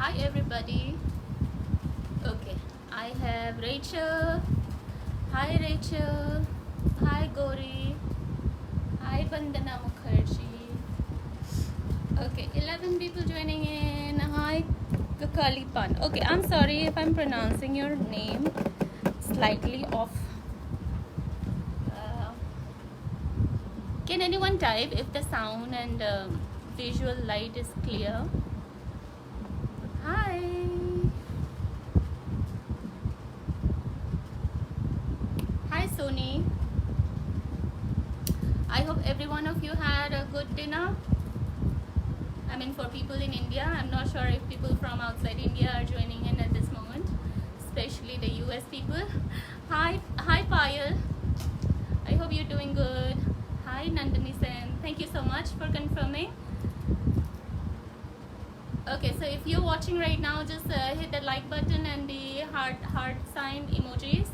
Hi everybody. Okay, I have Rachel. Hi Rachel. Hi Gori. Hi Bandana Mukherjee. Okay, 11 people joining in. Hi Kakalipan. Okay, I'm sorry if I'm pronouncing your name slightly off. Uh, can anyone type if the sound and visual light is clear? Hi. Hi Sony. I hope every one of you had a good dinner. I mean, for people in India, I'm not sure if people from outside India are joining in at this moment, especially the US people. Hi Payal. I hope you're doing good. Hi Nandini Sen. Thank you so much for confirming. Okay, so if you're watching right now, just hit the like button and the heart sign emojis,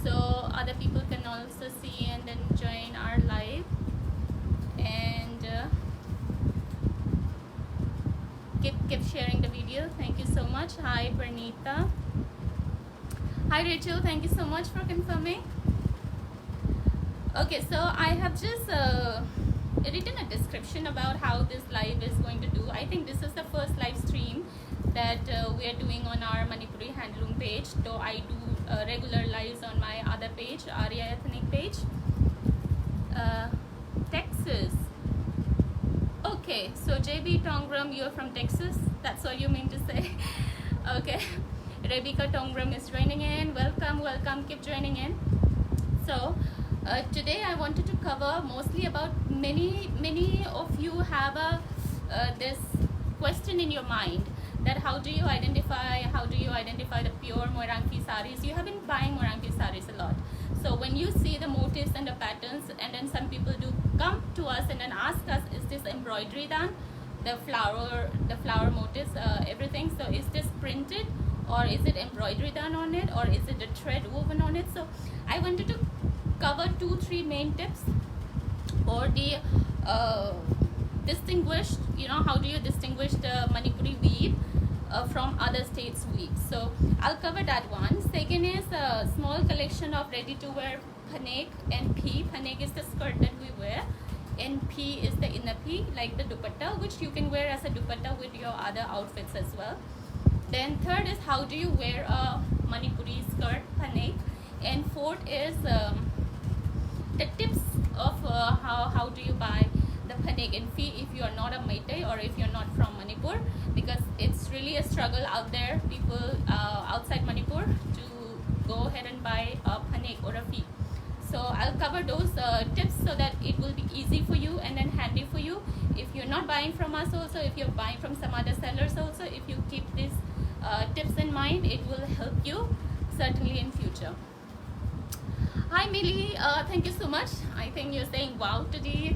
so other people can also see and then join our live. And keep sharing the video. Thank you so much. Hi Pranita. Hi Rachel. Thank you so much for confirming. Okay, so I have just written a description about how this live is going to do. I think this is the first live stream that we are doing on our Manipuri handloom page, though I do regular lives on my other page, Arya Ethnic page. Texas. Okay, so JB Tongram, you're from Texas, that's what you mean to say. Okay, Rebecca Tongram is joining in. Welcome, keep joining in. So today I wanted to cover mostly about many of you have this question in your mind, that how do you identify the pure Moirangphee sarees. You have been buying Moirangphee sarees a lot, so when you see the motifs and the patterns, and then some people do come to us and then ask us, is this embroidery done, the flower motifs, everything, so is this printed or is it embroidery done on it, or is it a thread woven on it? So I wanted to cover 2-3 main tips, or the distinguished, how do you distinguish the Manipuri weave from other states' weave. So I'll cover that one. Second is a small collection of ready to wear Phanek and P. Phanek is the skirt that we wear, and P is the innaphee, like the dupatta, which you can wear as a dupatta with your other outfits as well. Then third is how do you wear a Manipuri skirt, Phanek, and fourth is the tips of how do you buy the Phanek and fee if you are not a Meitei or if you're not from Manipur, because it's really a struggle out there, people outside Manipur, to go ahead and buy a Phanek or a fee. So I'll cover those tips so that it will be easy for you and then handy for you if you're not buying from us, also if you're buying from some other sellers also. If you keep these tips in mind, it will help you certainly in future. Hi Millie, thank you so much. I think you're saying wow to the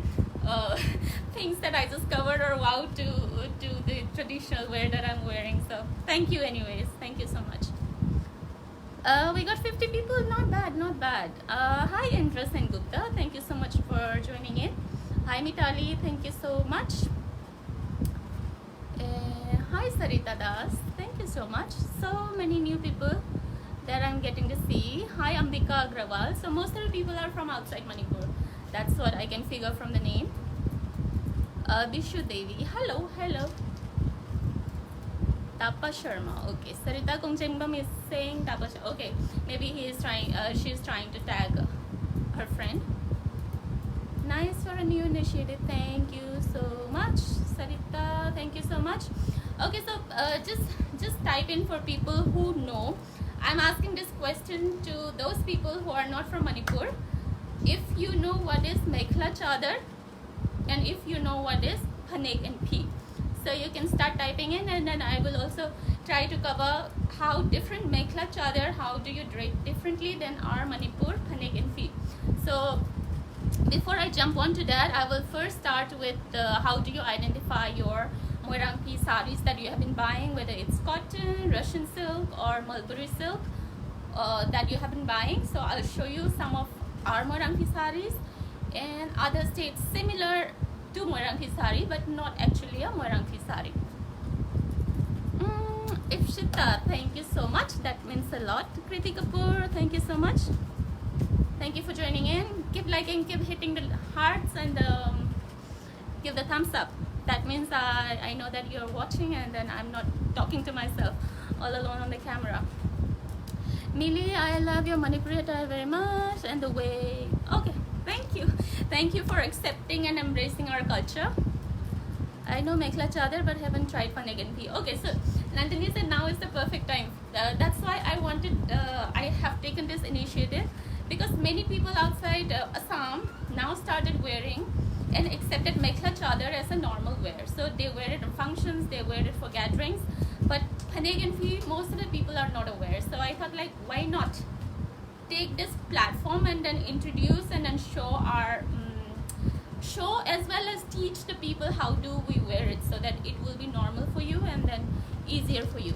things that I just covered, or wow to the traditional wear that I'm wearing. So thank you anyways. Thank you so much. We got 50 people. Not bad. Hi Indra Gupta. Thank you so much for joining in. Hi Mitali. Thank you so much. Hi Sarita Das. Thank you so much. So many new people that I'm getting to see. Hi Ambika Agrawal. So most of the people are from outside Manipur. That's what I can figure from the name. Bishu Devi. Hello. Tapa Sharma. Okay. Sarita Kongchengbam is saying Tapa Sharma. Okay. Maybe she's trying to tag her friend. Nice for a new initiative. Thank you so much, Sarita. Thank you so much. Okay, so just type in for people who know. I'm asking this question to those people who are not from Manipur. If you know what is Mekhla Chadar, and if you know what is Phanek and P, so you can start typing in, and then I will also try to cover how different Mekhla Chadar, how do you drape differently than our Manipur Phanek and P. So before I jump onto that, I will first start with how do you identify your Moirangphee sarees that you have been buying, whether it's cotton, Russian silk, or Mulberry silk that you have been buying. So I'll show you some of our Moirangphee sarees and other states similar to Moirangphee saree, but not actually a Moirangphee saree. Ifshita, thank you so much. That means a lot. Kriti Kapoor, thank you so much. Thank you for joining in. Keep liking, keep hitting the hearts, and give the thumbs up. That means I know that you're watching, and then I'm not talking to myself all alone on the camera. Mili, I love your Manipuri attire very much, and the way. Okay, thank you. Thank you for accepting and embracing our culture. I know Mekhla Chadar, but haven't tried Phanek and Pee. Okay, so Nandini said now is the perfect time. That's why I have taken this initiative, because many people outside Assam now started wearing and accepted Mekhla Chadar as a normal wear. So they wear it in functions, they wear it for gatherings, but Phanek and Pee, most of the people are not aware. So I thought, like, why not take this platform and then introduce and then show our show, as well as teach the people how do we wear it, so that it will be normal for you and then easier for you.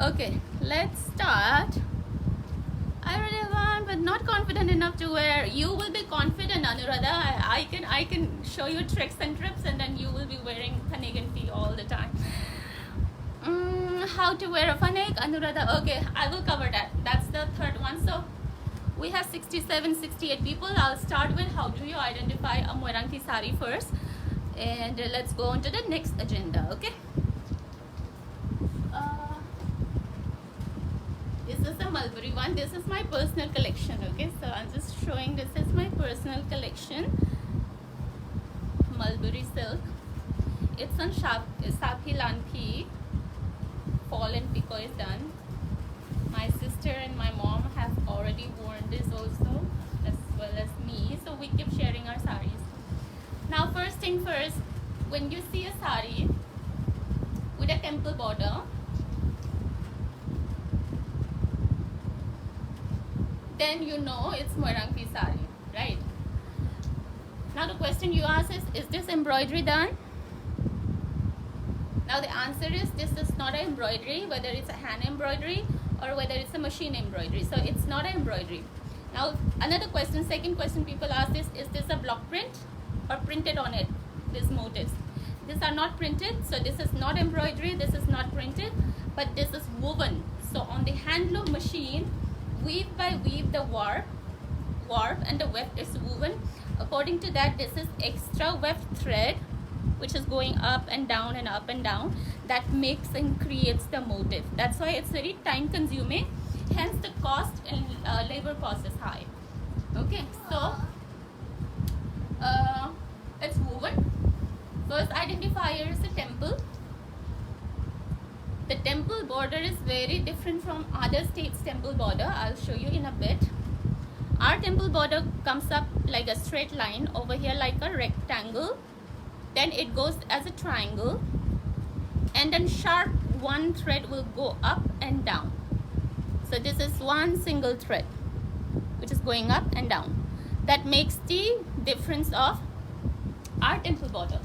Okay, let's start. I really want, but not confident enough to wear. You will be confident, Anuradha. I can show you tricks and tips, and then you will be wearing Phanek and Pee all the time. How to wear a Phanek, Anuradha? Okay, I will cover that. That's the third one. So we have 67, 68 people. I'll start with how do you identify a Moirangphee sari first, and let's go on to the next agenda. Okay. This is a Mulberry one. This is my personal collection. Okay, so I'm just showing this is my personal collection. Mulberry Silk. It's on Sapi Lanpi. Fall and pico is done. My sister and my mom have already worn this also, as well as me. So we keep sharing our saris. Now, first thing first, when you see a sari with a temple border, then you know it's Moirangphee sari, right? Now the question you ask is this embroidery done? Now the answer is this is not an embroidery, whether it's a hand embroidery or whether it's a machine embroidery. So it's not an embroidery. Now another question, second question people ask is this a block print or printed on it, these motifs? These are not printed, so this is not embroidery, this is not printed, but this is woven. So on the handloom machine, weave by weave, the warp and the weft is woven. According to that, this is extra weft thread which is going up and down and up and down, that makes and creates the motif. That's why it's very time consuming, hence the cost and labor cost is high. Okay, so it's woven. First identifier is the temple. The temple border is very different from other states' temple border. I'll show you in a bit. Our temple border comes up like a straight line, over here like a rectangle, then it goes as a triangle, and then sharp one thread will go up and down. So this is one single thread which is going up and down. That makes the difference of our temple border.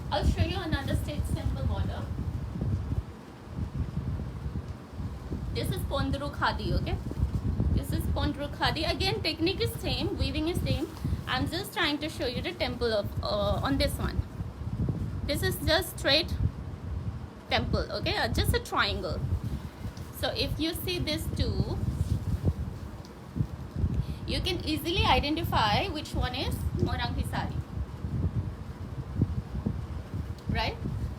I'll show you another state's temple border. This is Pondru Khadi, okay? This is Pondru Khadi. Again, technique is same, weaving is same. I'm just trying to show you the temple of on this one. This is just straight temple, okay? Just a triangle. So if you see this two, you can easily identify which one is Moirangphee sari, right?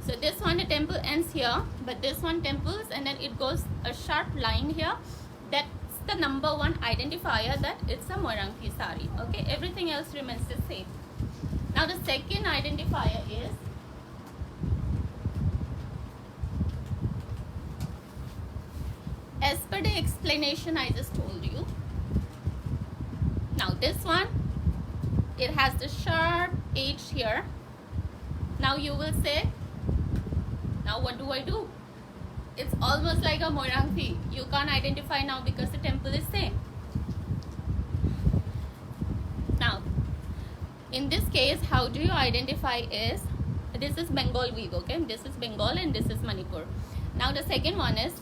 So this one, the temple ends here, but this one temples, and then it goes a sharp line here. That's the number one identifier that it's a Moirangphee sari. Okay, everything else remains the same. Now the second identifier is as per the explanation I just told you. Now this one, it has the sharp edge here. Now you will say, now what do I do? It's almost like a Moirangphee. You can't identify now because the temple is same. Now, in this case, how do you identify is, this is Bengal weave, okay? This is Bengal and this is Manipur. Now the second one is,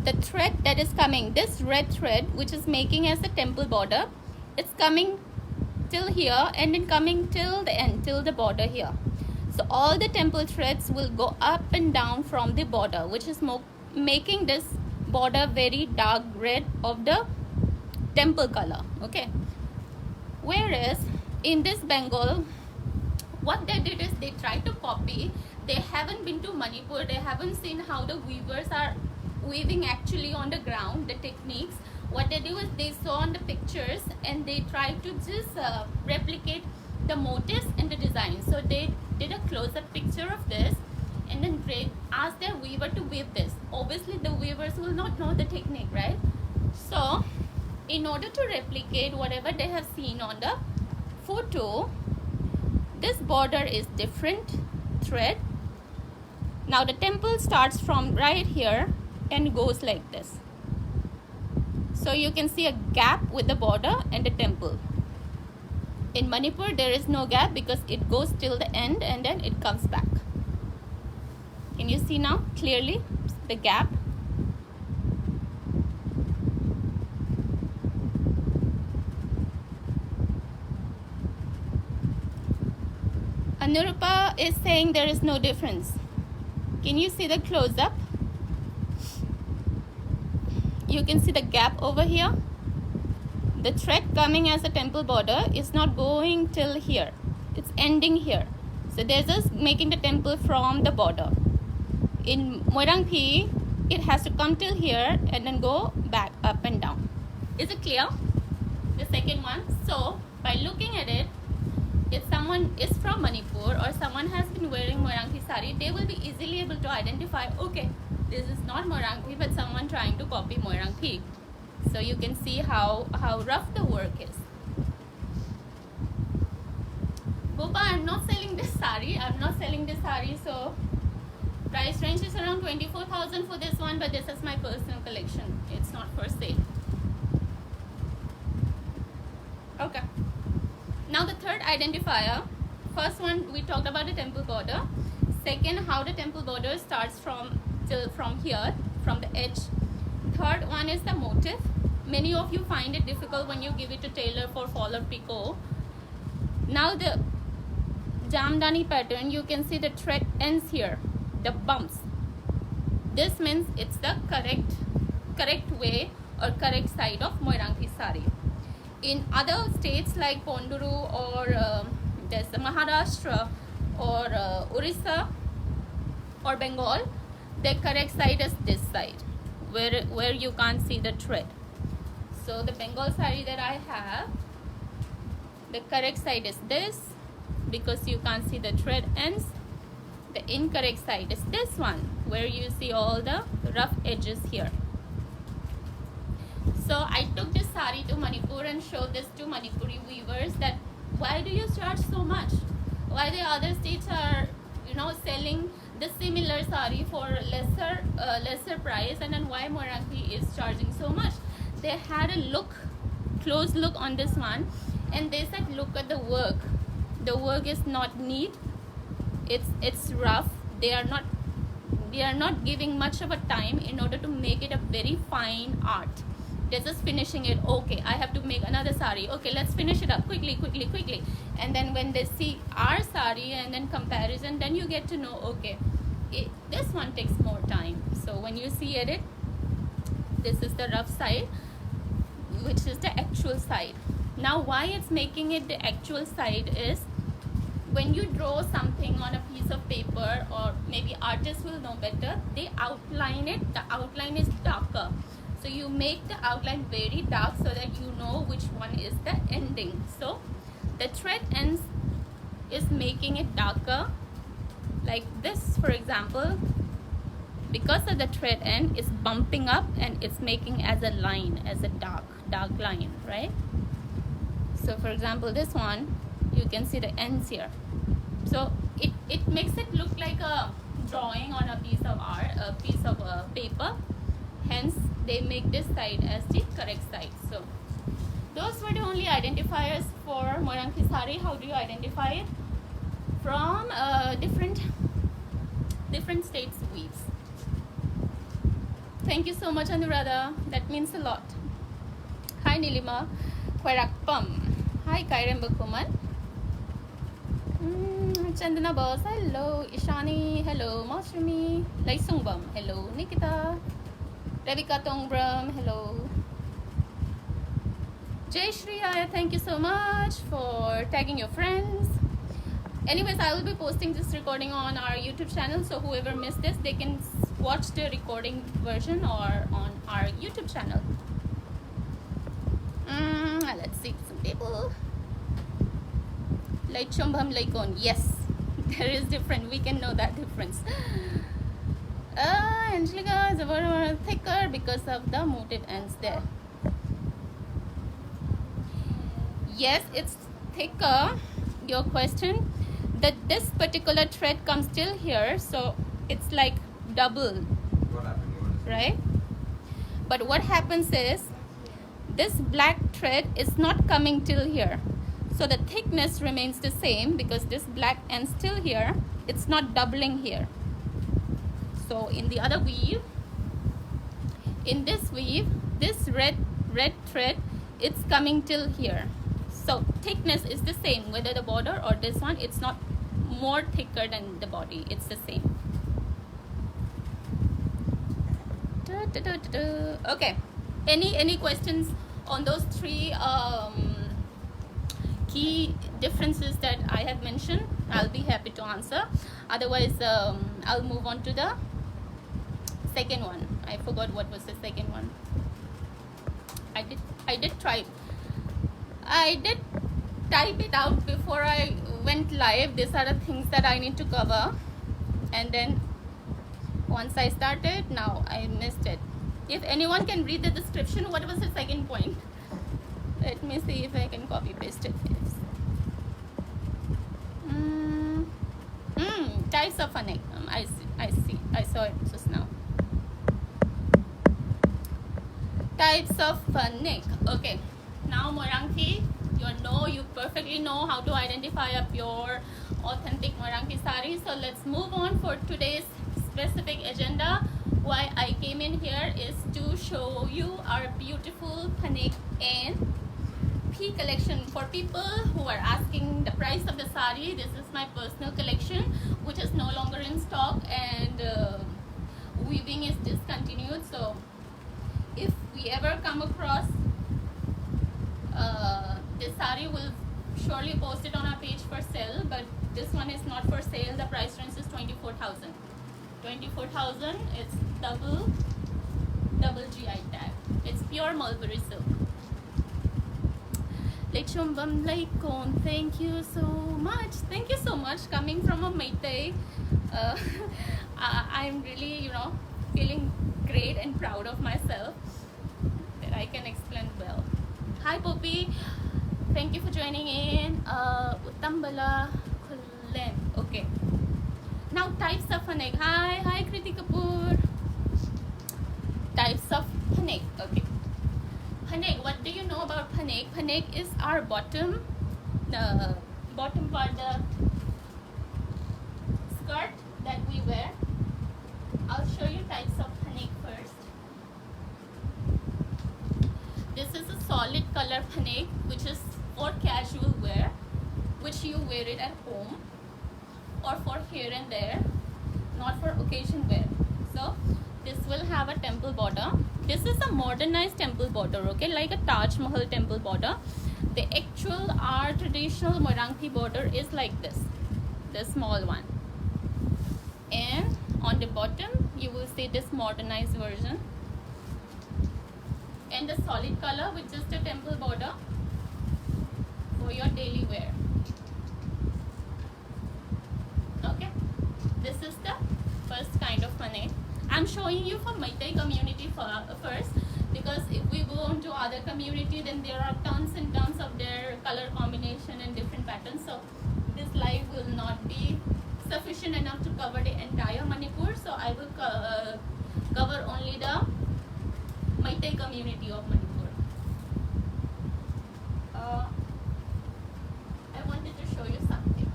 the thread that is coming, this red thread which is making as the temple border, it's coming till here and then coming till the end, till the border here. So all the temple threads will go up and down from the border, which is making this border very dark red of the temple color. Okay. Whereas in this Bengal, what they did is they tried to copy. They haven't been to Manipur. They haven't seen how the weavers are weaving actually on the ground, the techniques. What they do is they saw on the pictures and they tried to just replicate the motifs and the design. So they did a close-up picture of this and then they asked their weaver to weave this. Obviously the weavers will not know the technique, right? So in order to replicate whatever they have seen on the photo, this border is different thread. Now the temple starts from right here and goes like this. So you can see a gap with the border and the temple. In Manipur there is no gap because it goes till the end and then it comes back. Can you see now clearly the gap? Anurupa is saying there is no difference. Can you see the close-up? You can see the gap over here. The thread coming as a temple border is not going till here. It's ending here. So they're just making the temple from the border. In Moirangphee, it has to come till here and then go back up and down. Is it clear? The second one. So by looking at it, if someone is from Manipur or someone has been wearing Moirangphee sari, they will be easily able to identify, okay, this is not Moirangphee but someone trying to copy Moirangphee. So you can see how rough the work is. Bopa, I'm not selling this sari. So price range is around 24,000 for this one, but this is my personal collection. It's not for sale. Okay. Now the third identifier. First one we talked about the temple border. Second, how the temple border starts from here, from the edge. Third one is the motif. Many of you find it difficult when you give it to tailor for fall or picot. Now the Jamdani pattern, you can see the thread ends here, the bumps. This means it's the correct way or correct side of Moirangphee sari. In other states like Ponduru or there's the Maharashtra or Orissa or Bengal, the correct side is this side, where you can't see the thread. So the Bengal sari that I have, the correct side is this because you can't see the thread ends. The incorrect side is this one where you see all the rough edges here. So I took this sari to Manipur and showed this to Manipuri weavers that why do you charge so much? Why the other states are, selling the similar sari for lesser price, and then why Moirangphee is charging so much? They had a close look on this one, and they said, look at the work. The work is not neat. It's rough. They are not giving much of a time in order to make it a very fine art. They're just finishing it. Okay, I have to make another sari. Okay, let's finish it up quickly. And then when they see our sari and then comparison, then you get to know, okay, this one takes more time. So when you see it, this is the rough side, which is the actual side. Now why it's making it the actual side is when you draw something on a piece of paper, or maybe artists will know better, they outline it. The outline is darker. So you make the outline very dark so that you know which one is the ending. So the thread ends is making it darker, like this, for example. Because of the thread end, it's bumping up and it's making as a line, as a dark line, right? So for example, this one, you can see the ends here. So it makes it look like a drawing on a piece of art, a piece of paper. Hence, they make this side as the correct side. So those were the only identifiers for Moirangphee sari. How do you identify it? From different states weaves. Thank you so much, Anuradha. That means a lot. Hi, Nilima. Kwarakpam. Hi, Kairem Bakuman. Chandana Boss, hello. Ishani, hello. Masumi, Laisungbam, hello. Nikita, Rebecca Tongbram, hello. Jay Shriya, thank you so much for tagging your friends. Anyways, I will be posting this recording on our YouTube channel, so whoever missed this, they can watch the recording version or on our YouTube channel. Let's see some people. Like Chumbham Laikon, yes, there is different. We can know that difference. Angelica is a little thicker because of the motive ends there. Yes, it's thicker. Your question that this particular thread comes till here, so it's like double. What happened? Right? But what happens is this black thread is not coming till here. So the thickness remains the same because this black ends still here. It's not doubling here. So in the other weave, in this weave, this red thread, it's coming till here. So thickness is the same whether the border or this one. It's not more thicker than the body. It's the same. Okay. Any questions on those three key differences that I have mentioned? I'll be happy to answer. Otherwise, I'll move on to the second one. I forgot what was the second one. I did type it out before I went live. These are the things that I need to cover, and then once I started, now I missed it. If anyone can read the description, what was the second point? Let me see if I can copy paste it. Types of Phanek. I saw it just now. Types of Phanek. Okay. Now Moirangphee, you perfectly know how to identify a pure, authentic Moirangphee sari. So let's move on for today's specific agenda. Why I came in here is to show you our beautiful Phanek and P collection. For people who are asking the price of the sari, this is my personal collection, which is no longer in stock, and weaving is discontinued. So if we ever come across this sari, we'll surely post it on our page for sale, but this one is not for sale. The price range is 24,000. 24,000. It's double GI tag. It's pure Mulberry Silk. Lechumbam Laikon, thank you so much. Thank you so much. Coming from a Meitei, I'm really, feeling great and proud of myself that I can explain well. Hi Poppy, thank you for joining in. Utambala Kulem. Okay. Now types of Phanek. Hi Kriti Kapoor. Types of Phanek. Okay. Phanek, what do you know about Phanek? Phanek is our bottom, the bottom part, the skirt that we wear. I'll show you types of Phanek first. This is a solid color Phanek, which is for casual wear, which you wear it at home or for here and there, not for occasion wear. So this will have a temple border. This is a modernized temple border, okay, like a Taj Mahal temple border. The actual, our traditional Moirangphee border is like this, the small one. And on the bottom, you will see this modernized version. And the solid color with just a temple border for your daily wear. Okay, this is the first kind of Phanek. I'm showing you for Meitei community first, because if we go on to other community, then there are tons and tons of their color combination and different patterns. So this live will not be sufficient enough to cover the entire Manipur. So I will cover only the Meitei community of Manipur. I wanted to show you something.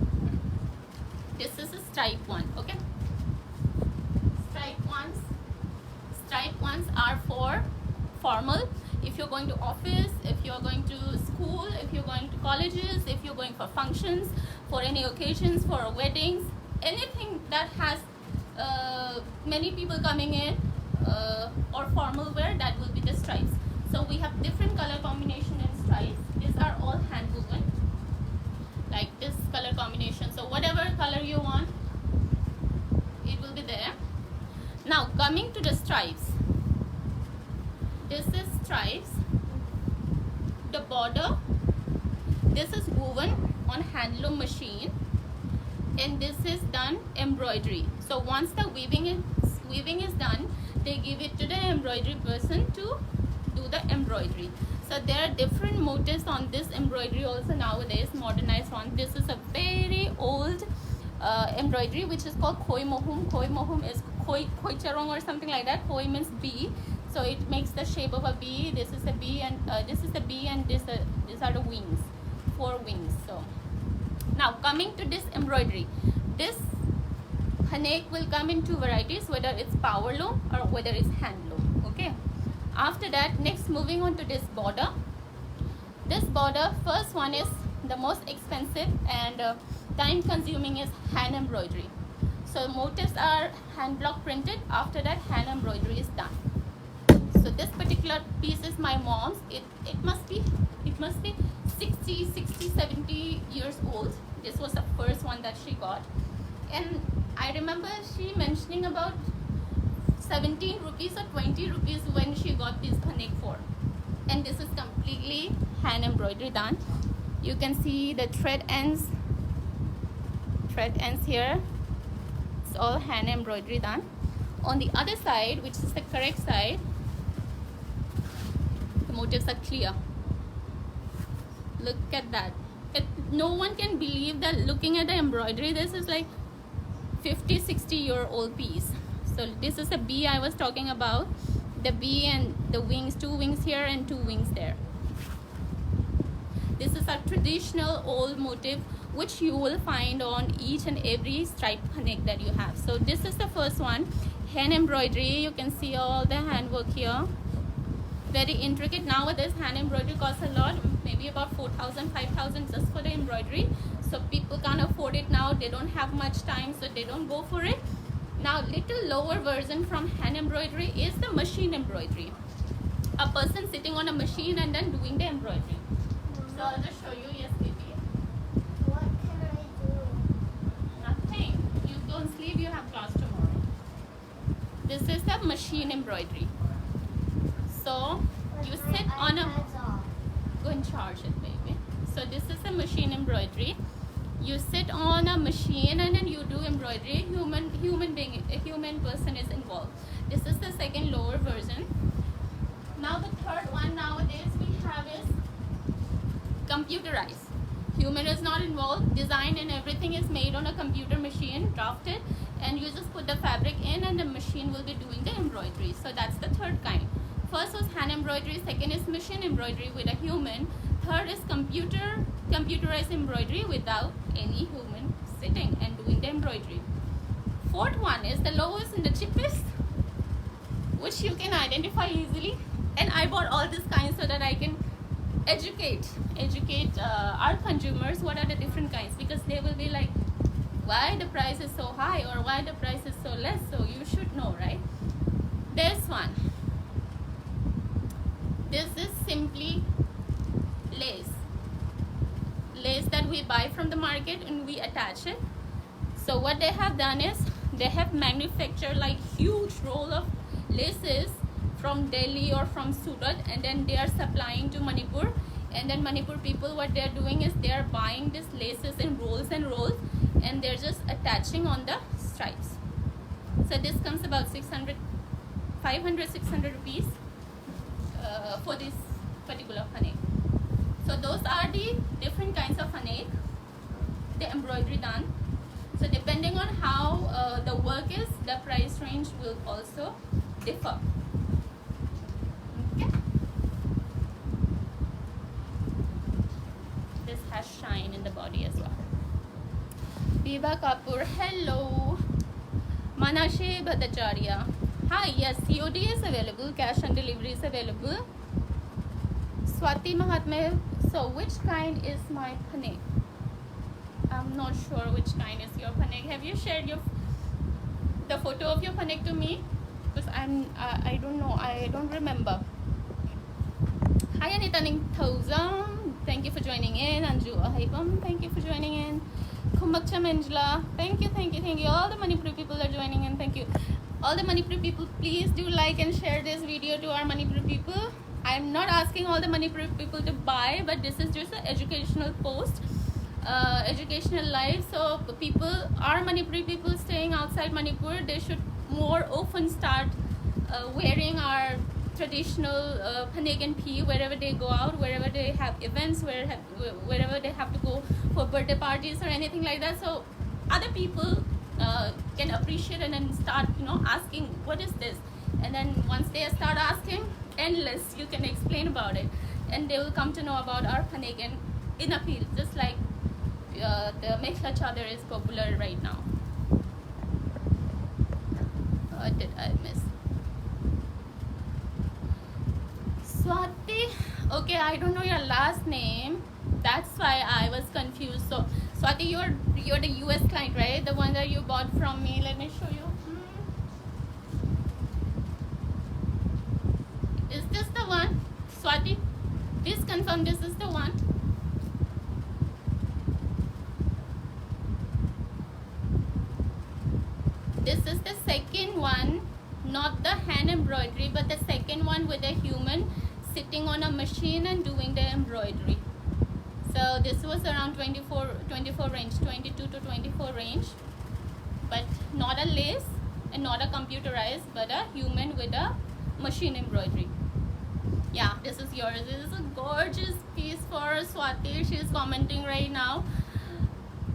This is a stripe one, okay? Stripe ones are for formal. If you're going to office, if you're going to school, if you're going to colleges, if you're going for functions, for any occasions, for weddings, anything that has many people coming in, or formal wear, that will be the stripes. So we have different color combination and stripes. These are all hand woven, like this color combination. So whatever color you want, it will be there. Now coming to the stripes, this is stripes. The border, this is woven on handloom machine, and this is done embroidery. So once the weaving is done, they give it to the embroidery person to do the embroidery. So there are different motifs on this embroidery also nowadays, modernized one. This is a very old embroidery which is called khoi mohum. Khoi mohum is khoi charong or something like that. Khoi means bee, so it makes the shape of a bee. This is a bee, and this is the bee, and these are the wings, 4 wings. So now coming to this embroidery, this Phanek will come in 2 varieties, whether it's power loom or whether it's hand loom. Okay. After that, next moving on to this border. This border, first one is the most expensive and time consuming, is hand embroidery. So motifs are hand block printed. After that, hand embroidery is done. So this particular piece is my mom's. It must be 60, 70 years old. This was the first one that she got, and I remember she mentioning about 17 rupees or 20 rupees when she got this Phanek for. And this is completely hand embroidery done. You can see the thread ends here. It's all hand embroidery done. On the other side, which is the correct side, the motifs are clear. Look at that. No one can believe that looking at the embroidery. This is like 50-60-year-old piece. So this is the bee I was talking about. The bee and the wings, 2 wings here and 2 wings there. This is a traditional old motif which you will find on each and every striped Phanek that you have. So this is the first one, hand embroidery. You can see all the handwork here. Very intricate. Nowadays hand embroidery costs a lot, maybe about 4,000, 5,000 just for the embroidery. So people can't afford it now. They don't have much time, so they don't go for it. Now little lower version from hand embroidery is the machine embroidery. A person sitting on a machine and then doing the embroidery. So I'll just show you. Yes, baby. What can I do? Nothing. You don't sleep, you have class tomorrow. This is the machine embroidery. So you sit on a... Go and charge it, baby. So this is a machine embroidery. You sit on a machine and then you do embroidery. A human person is involved. This is the second lower version. Now the third one nowadays we have is computerized. Human is not involved. Design and everything is made on a computer machine, drafted, and you just put the fabric in and the machine will be doing the embroidery. So that's the third kind. First was hand embroidery, second is machine embroidery with a human, third is computerized embroidery without any human sitting and doing the embroidery. Fourth one is the lowest and the cheapest, which you can identify easily. And I bought all these kinds so that I can educate our consumers what are the different kinds, because they will be like, why the price is so high or why the price is so less. So you should know, right? This one. This is simply lace that we buy from the market and we attach it. So what they have done is they have manufactured like huge roll of laces from Delhi or from Surat, and then they are supplying to Manipur, and then Manipur people, what they are doing is they are buying these laces in rolls and rolls and they're just attaching on the stripes. So this comes about 500 600 rupees for this particular Phanek. So those are the different kinds of Phanek, the embroidery done. So depending on how the work is, the price range will also differ. Okay. This has shine in the body as well. Biba Kapoor, hello. Manashe Bhattacharya, hi. Yes, COD is available, cash on delivery is available. Swati Mahatma, so which kind is my Phanek? I'm not sure which kind is your Phanek. Have you shared the photo of your Phanek to me? Because I don't know. I don't remember. Hi Anita Thousand. Thank you for joining in. Anju Ahibam, thank you for joining in. Kumbakcha Manjula, thank you. All the Manipuri people are joining in. Thank you. All the Manipuri people, please do like and share this video to our Manipuri people. I'm not asking all the Manipuri people to buy, but this is just an educational post, educational live. So people, our Manipuri people staying outside Manipur, they should more often start wearing our traditional Phanek and Phi wherever they go out, wherever they have events, wherever they have to go for birthday parties or anything like that. So other people can appreciate and then start, asking what is this, and then once they start asking, endless, you can explain about it, and they will come to know about our Phanek and innaphee, just like the Mekhla Chadar is popular right now. What did I miss? Swati, okay, I don't know your last name. That's why I was confused. So Swati, you're the US client, right? The one that you bought from me. Let me show you. Is this the one? Swati, please confirm this is the one. This is the second one, not the hand embroidery, but the second one with a human sitting on a machine and doing the embroidery. So this was around 24 range, 22 to 24 range, but not a lace and not a computerized, but a human with a machine embroidery. Yeah, this is yours. This is a gorgeous piece for Swati. She's commenting right now.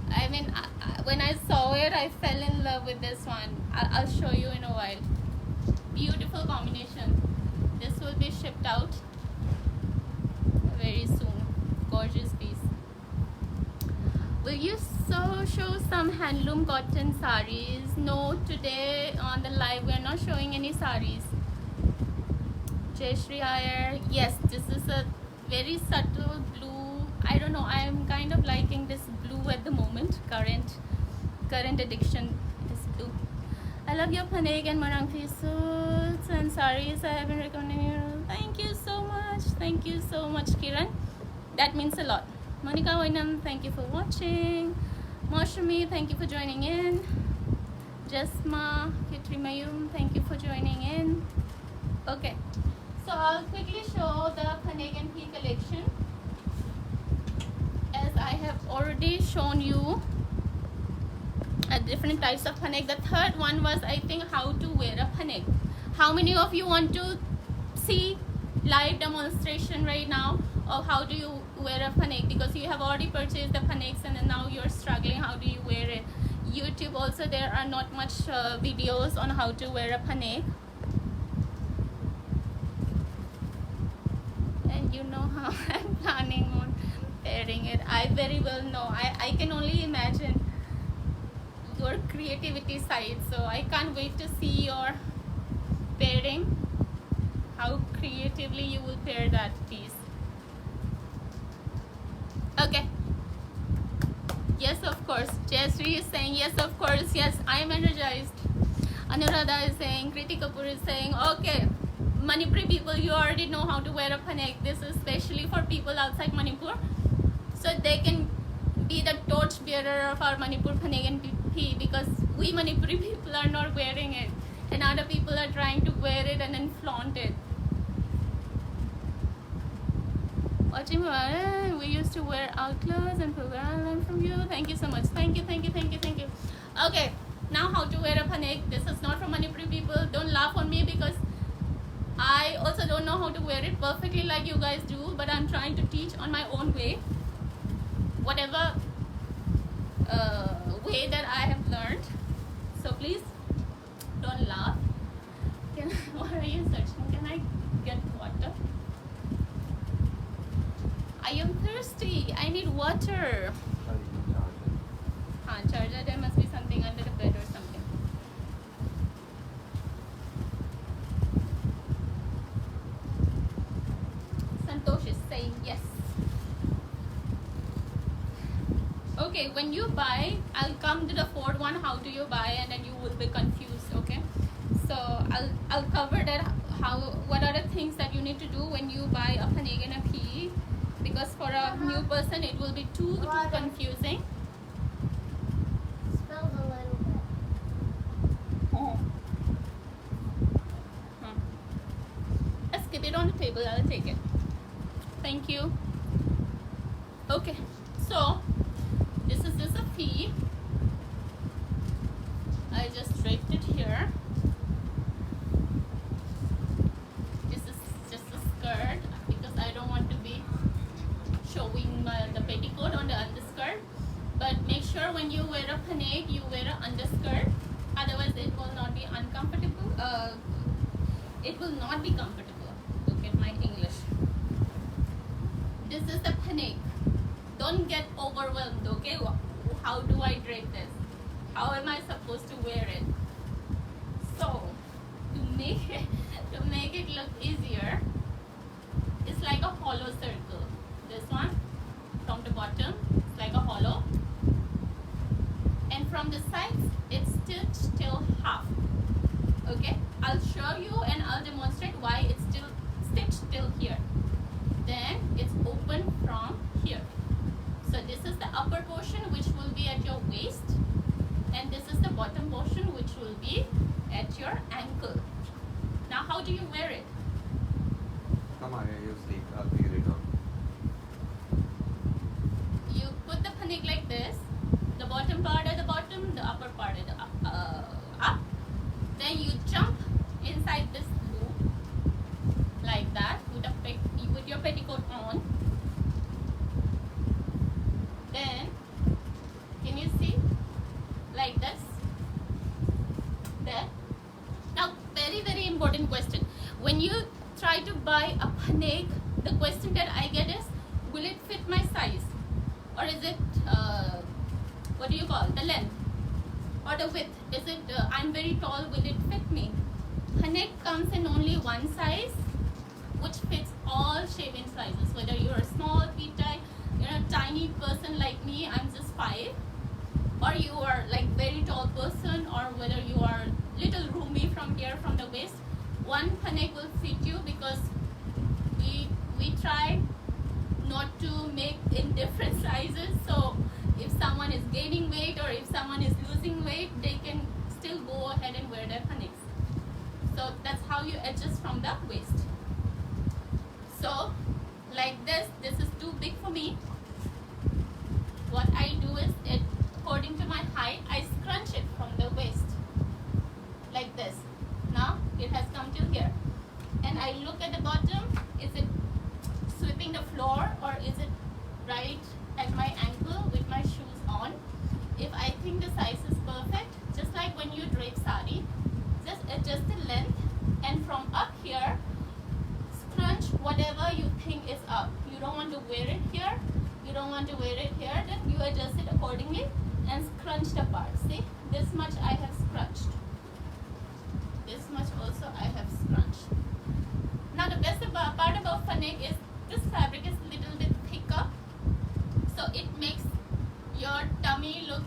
I mean, when I saw it, I fell in love with this one. I'll show you in a while. Beautiful combination. This will be shipped out very soon. Gorgeous piece. Will you show some handloom cotton saris? No, today on the live we are not showing any saris. Jayashri Iyer, yes, this is a very subtle blue. I don't know, I am kind of liking this blue at the moment. Current addiction is blue. I love your Phanek and Moirangphee suits and saris. I have been recommending you. Thank you so much. Thank you so much, Kiran. That means a lot. Monica Wainam, thank you for watching. Moshami, thank you for joining in. Jasma Kitrimayum, thank you for joining in. Okay, so I'll quickly show the Phanek and Phi collection. As I have already shown you different types of Phanek. The third one was, I think, how to wear a Phanek. How many of you want to see live demonstration right now of how do you wear a Phanek? Because you have already purchased the Phaneks and then now you're struggling, how do you wear it? YouTube also, there are not much videos on how to wear a Phanek. And you know how I'm planning on wearing it. I very well know. I can only imagine your creativity side, so I can't wait to see your pairing, how creatively you will pair that piece. Okay, yes, of course. Jayasri is saying yes, of course. Yes, I am energized. Anuradha is saying, Kriti Kapoor is saying, okay, Manipuri people, you already know how to wear a Phanek. This is especially for people outside Manipur, so they can be the torch bearer of our Manipur Phanek and Phi, because we Manipuri people are not wearing it and other people are trying to wear it and then flaunt it. Watching, we used to wear out clothes and I learned from you. Thank you so much. Thank you. Okay, now how to wear a Phanek. This is not from Manipuri people. Don't laugh on me because I also don't know how to wear it perfectly like you guys do, but I'm trying to teach on my own way. Whatever way that I have learned. So please don't laugh. What are you searching? Can I get water? I am thirsty. I need water. Charger. There must be something under the bed or something. Santosh is saying yes. Okay, when you buy, I'll come to the fourth one, how do you buy, and then you will be confused, okay? So I'll cover that, what are the things that you need to do when you buy a Phanek and a pea, because for a new person it will be too confusing. Smells a little bit. Oh. Let's keep it on the table, I'll take it. Thank you. Okay, so this is just a pea. I just draped it here. This is just a skirt because I don't want to be showing the petticoat on the underskirt. But make sure when you wear a Phanek, you wear an underskirt. Otherwise, it will not be uncomfortable. It will not be comfortable. Look at my English. This is the Phanek. Don't get overwhelmed, okay? How do I drape this? How am I supposed to wear it? So, to make it look easier, it's like a hollow circle. This one, from the bottom, it's like a hollow. And from the sides, it's stitched till half. Okay? I'll show you and I'll demonstrate why it's still stitched till here. Then it's open from here. So this is the upper portion which will be at your waist, and this is the bottom portion which will be at your ankle. Now how do you wear it? Come on, you sleep. I'll figure it out. You put the Phanek like this, the bottom part at the bottom, the upper part at the up. Then you jump inside this loop like that with your petticoat on. Then, can you see? Like this. There. Now, very, very important question. When you try to buy a Phanek, the question that I get is, will it fit my size? Or is it, what do you call, the length? Or the width? Is it, I'm very tall, will it fit me? Phanek comes in only one size, which fits all shape-in sizes. Whether you're a small, petite, you're a tiny person like me, I'm just 5, or you are like very tall person, or whether you are little roomy from here from the waist, one Phanek will fit you, because we try not to make in different sizes. So if someone is gaining weight or if someone is losing weight, they can still go ahead and wear their Phaneks. So that's how you adjust from the waist. So like this is too big for me. What I do is, according to my height, I scrunch it from the waist like this. Now it has come till here, and I look at the bottom. Is it sweeping the floor, or is it right at my ankle with my shoes on? If I think the size is perfect, just like when you drape sari, just adjust the length, and from up here, scrunch whatever you think is up. You don't want to wear it here, you don't want to wear it here, then you adjust it accordingly and scrunch the part. See, this much I have scrunched. This much also I have scrunched. Now the best part about Phanek is this fabric is a little bit thicker, so it makes your tummy look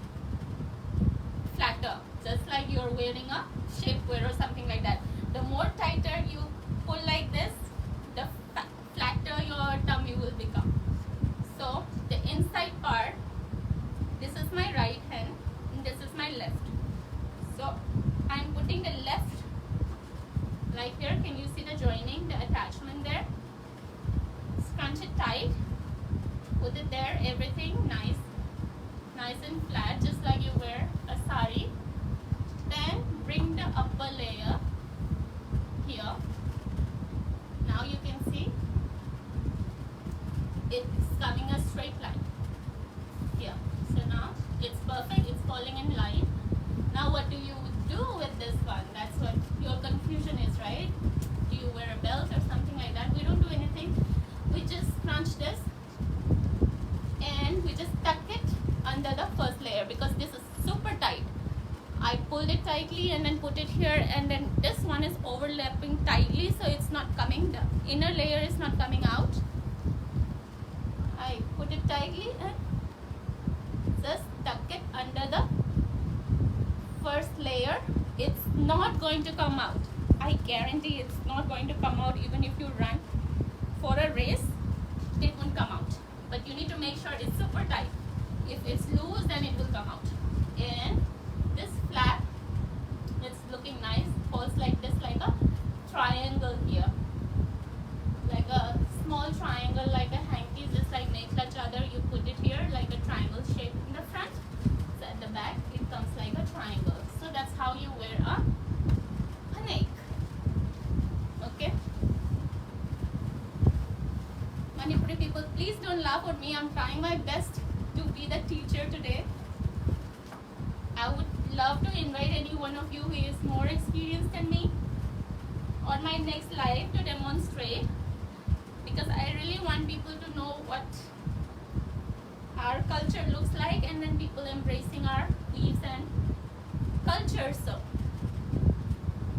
flatter, just like you're wearing a shapewear or something like that. The more tighter you pull like this, the flatter your tummy will become. So the inside part, this is my right hand and this is my left. So I'm putting the left right here. Can you see the joining, the attachment there? Scrunch it tight, put it there, everything nice and flat, just like you wear a sari. Then bring the upper layer here. Now you can see it's coming a straight line here. So now it's perfect, it's falling in line. Now what do you do with this one? That's what your confusion is, right? Do you wear a belt or something like that? We don't do anything. We just scrunch this and we just tuck it under the first layer, because this is super tight. I pulled it tightly and then put it here, and then this one is overlapping tightly, so it's not coming, the inner layer is not coming out. I put it tightly and just tuck it under the first layer. It's not going to come out. I guarantee it's not going to come out. Even if you run for a race, it won't come out. But you need to make sure it's super tight. If it's loose, then it will come out. And this flap, it's looking nice, falls like this, like a triangle here, like a small triangle, like a hanky, just like mekhla chadar. You put it here like a triangle shape in the front. So at the back, it comes like a triangle. So that's how you wear a Phanek. Okay. Manipuri people, please don't laugh at me. I'm trying my best to be the teacher today. I would love to invite any one of you who is more experienced than me on my next live to demonstrate, because I really want people to know what our culture looks like, and then people embracing our weaves and culture. So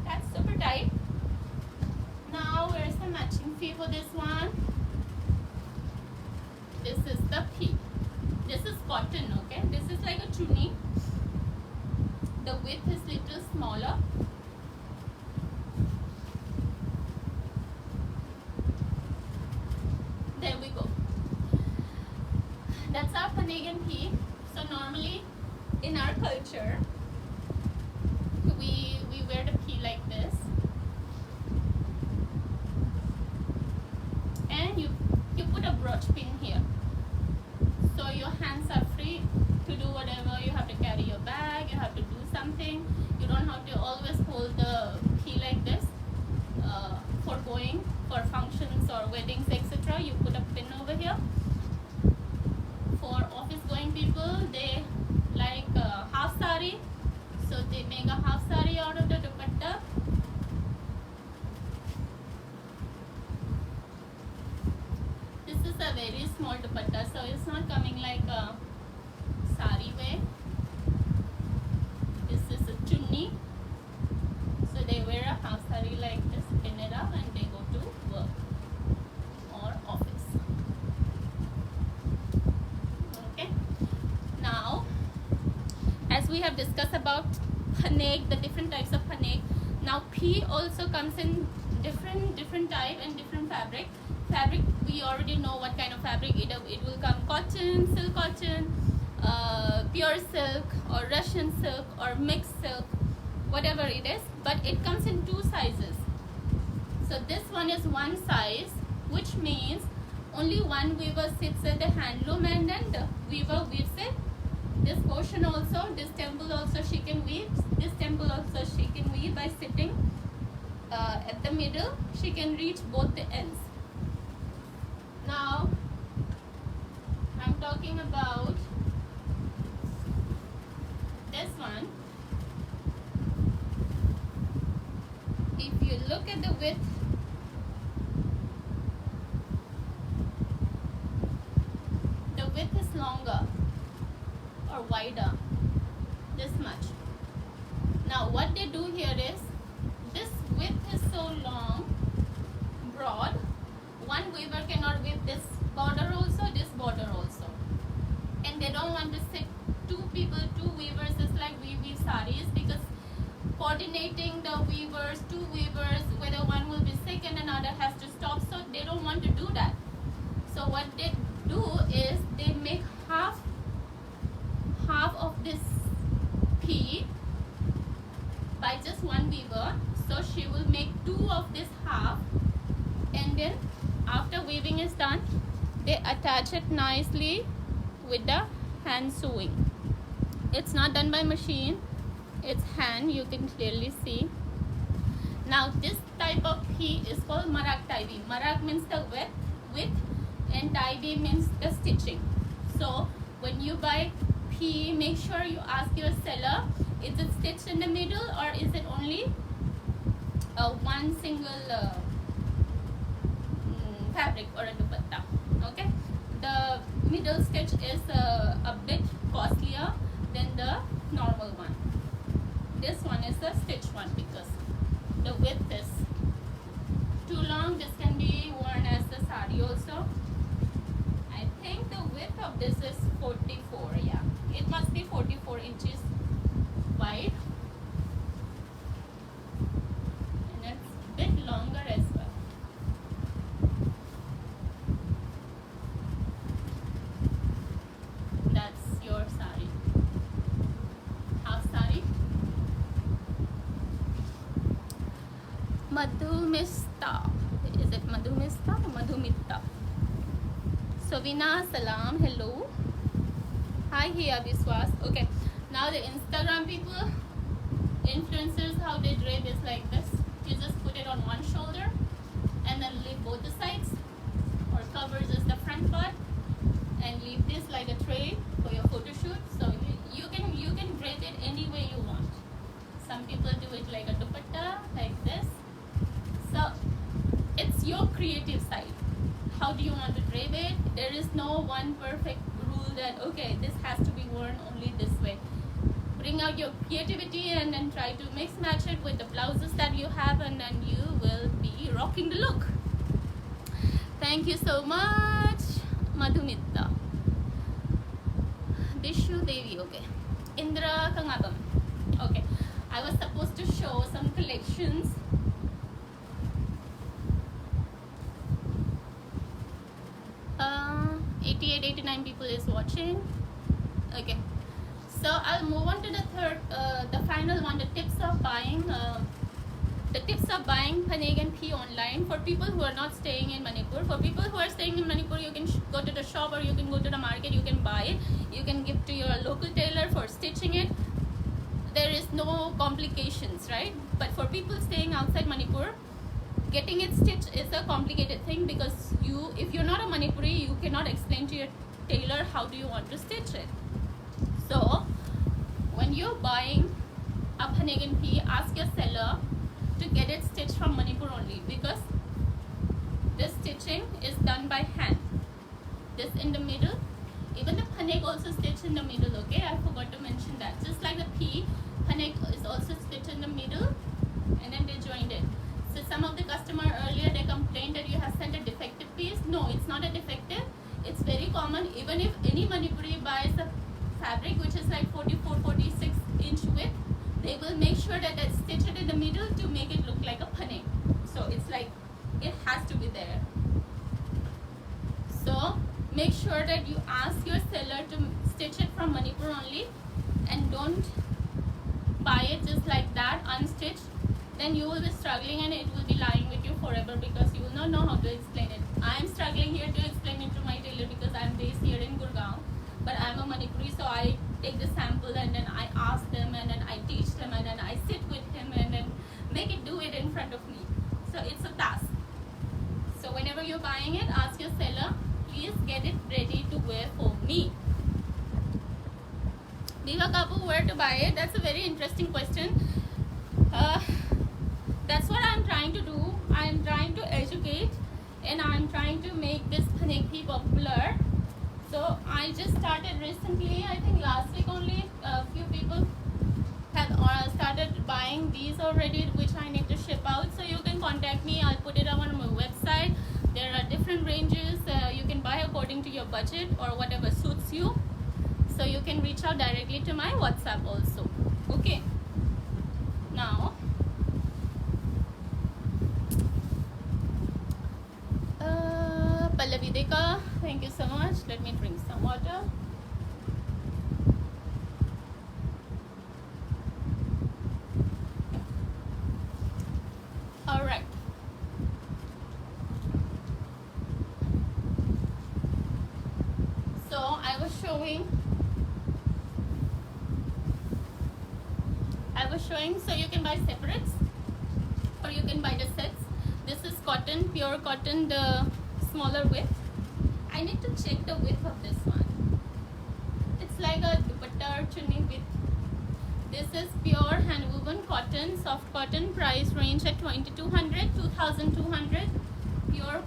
that's super tight. Now where's the matching fee for this one? This is the fee. This is cotton, okay? This is like a chunni. The width is little smaller. There we go. That's our Phanek and Phi. So normally in our culture, we wear the Phi like this. And you put a brooch pin here. So your hands are free to do whatever. You have to carry your bag, you have to do something. You don't have to always hold the key like this for going for functions or weddings, etc. You put a pin over here. For office going people, they like half sari, so they make a half sari out of the dupatta. This is a very small dupatta, so it's not coming like a sari way. This is a chunni, so they wear a half sari like this, pin it up, and they go to work or office. Okay. Now, as we have discussed about Phanek, the different types of Phanek. Now, Phi also comes in different type and different fabric. Fabric, we already know what kind of fabric it will come: cotton, silk cotton, pure silk, or Russian silk, or mixed silk, whatever it is. But it comes in two sizes. So this one is one size, which means only one weaver sits at the handloom, and then the weaver weaves it. This portion also, this temple also she can weave. This temple also she can weave by sitting at the middle. She can reach both the ends. Now, I'm talking about this one. If you look at the width, the width is longer or wider, this much. Now, what they do here is, this width is so long, broad. One weaver cannot weave this border also, this border also. And they don't want to sit two people, two weavers, just like we weave saris, because coordinating the weavers, two weavers, whether one will be sick and another has to stop, so they don't want to do that. So what they do is, they make half of this P by just one weaver. So she will make two of this half, and then after weaving is done, they attach it nicely with the hand sewing. It's not done by machine, it's hand, you can clearly see. Now this type of P is called marak taibi. Marak means the width, and taibi means the stitching. So when you buy P, make sure you ask your seller, is it stitched in the middle, or is it only one single fabric or a dupatta. Okay, the middle stitch is a bit costlier than the normal one. This one is a stitch one because the width is too long. This can be worn as the sari also. I think the width of this is 44. Yeah, It must be 44 inches wide. And it's a bit longer as well. That's your sari. Half sari. Madhumista. Is it Madhumista or Madhumitta? Sovina Salam, hello. Hi here, Biswas. Okay, now the Instagram people, influencers, how they drape is like this. You just put it on one shoulder and then leave both the sides, or cover just the front part and leave this like a tray for your photo shoot. So you can drape it any way you want. Some people do it like a dupatta, like this. So it's your creative side. How do you want to drape it? There is no one perfect rule that, okay, this has to be worn only this way. Bring out your creativity and then try to mix match it with the blouses that you have, and then you will be rocking the look. Thank you so much, Madhumitta. Dishu Devi, okay. Indra Kangabam. Okay, I was supposed to show some collections. 88-89 people is watching. Okay, so I'll move on to the third, the final one, the tips of buying. The tips of buying Phanek and Phee online for people who are not staying in Manipur. For people who are staying in Manipur, you can go to the shop or you can go to the market. You can buy it. You can give to your local tailor for stitching it. There is no complications, right? But for people staying outside Manipur, getting it stitched is a complicated thing, because if you're not a Manipuri, you cannot explain to your tailor how do you want to stitch it. So when you're buying a Phanek and Phee, ask your seller to get it stitched from Manipur only, because this stitching is done by hand. This in the middle, even the Phanek also stitched in the middle. Okay, I forgot to mention that. Just like the Phee, Phanek is also stitched in the middle and then they joined it. So some of the customer earlier, they complained that you have sent a defective piece. No, it's not a defective. It's very common. Even if any Manipuri buys a fabric which is like 44-46 inch width, they will make sure that they stitch it in the middle to make it look like a Phanek. So it's like, it has to be there. So make sure that you ask your seller to stitch it from Manipur only, and don't buy it just like that unstitched. Then you will be struggling and it will be lying with you forever, because you will not know how to explain it. I am struggling here to explain it to my tailor because I am based here in Gurgaon, but I am a Manipuri, so I take the sample and then I ask them and then I teach them and then I sit with him and then make it do it in front of me. So it's a task. So whenever you're buying it, ask your seller, please get it ready to wear for me. Diva Kapu, where to buy it? That's a very interesting question. That's what I'm trying to do. I'm trying to educate and I'm trying to make this Phanek Phee popular. So I just started recently, I think last week only, a few people have started buying these already, which I need to ship out. So you can contact me. I'll put it up on my website. There are different ranges. You can buy according to your budget or whatever suits you. So you can reach out directly to my WhatsApp also. Okay. Now, Pallavideka, thank you so much. Let me drink some water. All right. So I was showing, so you can buy separates or you can buy the sets. This is cotton, pure cotton, the smaller width. I need to check the width of this one. It's like a dupatta or chunni width. This is pure hand woven cotton, soft cotton, price range at 2200, 2200. Pure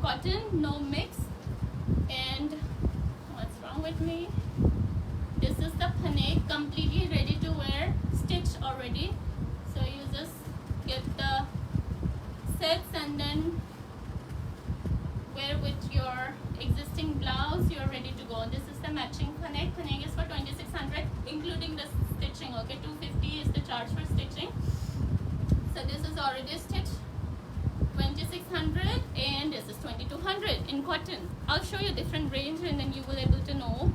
cotton, no mix. And what's wrong with me? This is the Phanek, completely ready to wear, stitched already. So you just get the sets and then wear with your existing blouse. You're ready to go. This is the the matching Phanek. Phanek is for 2600 including the stitching. Okay, 250 is the charge for stitching. So this is already stitched 2600 and this is 2200 in cotton. I'll show you different range and then you will able to know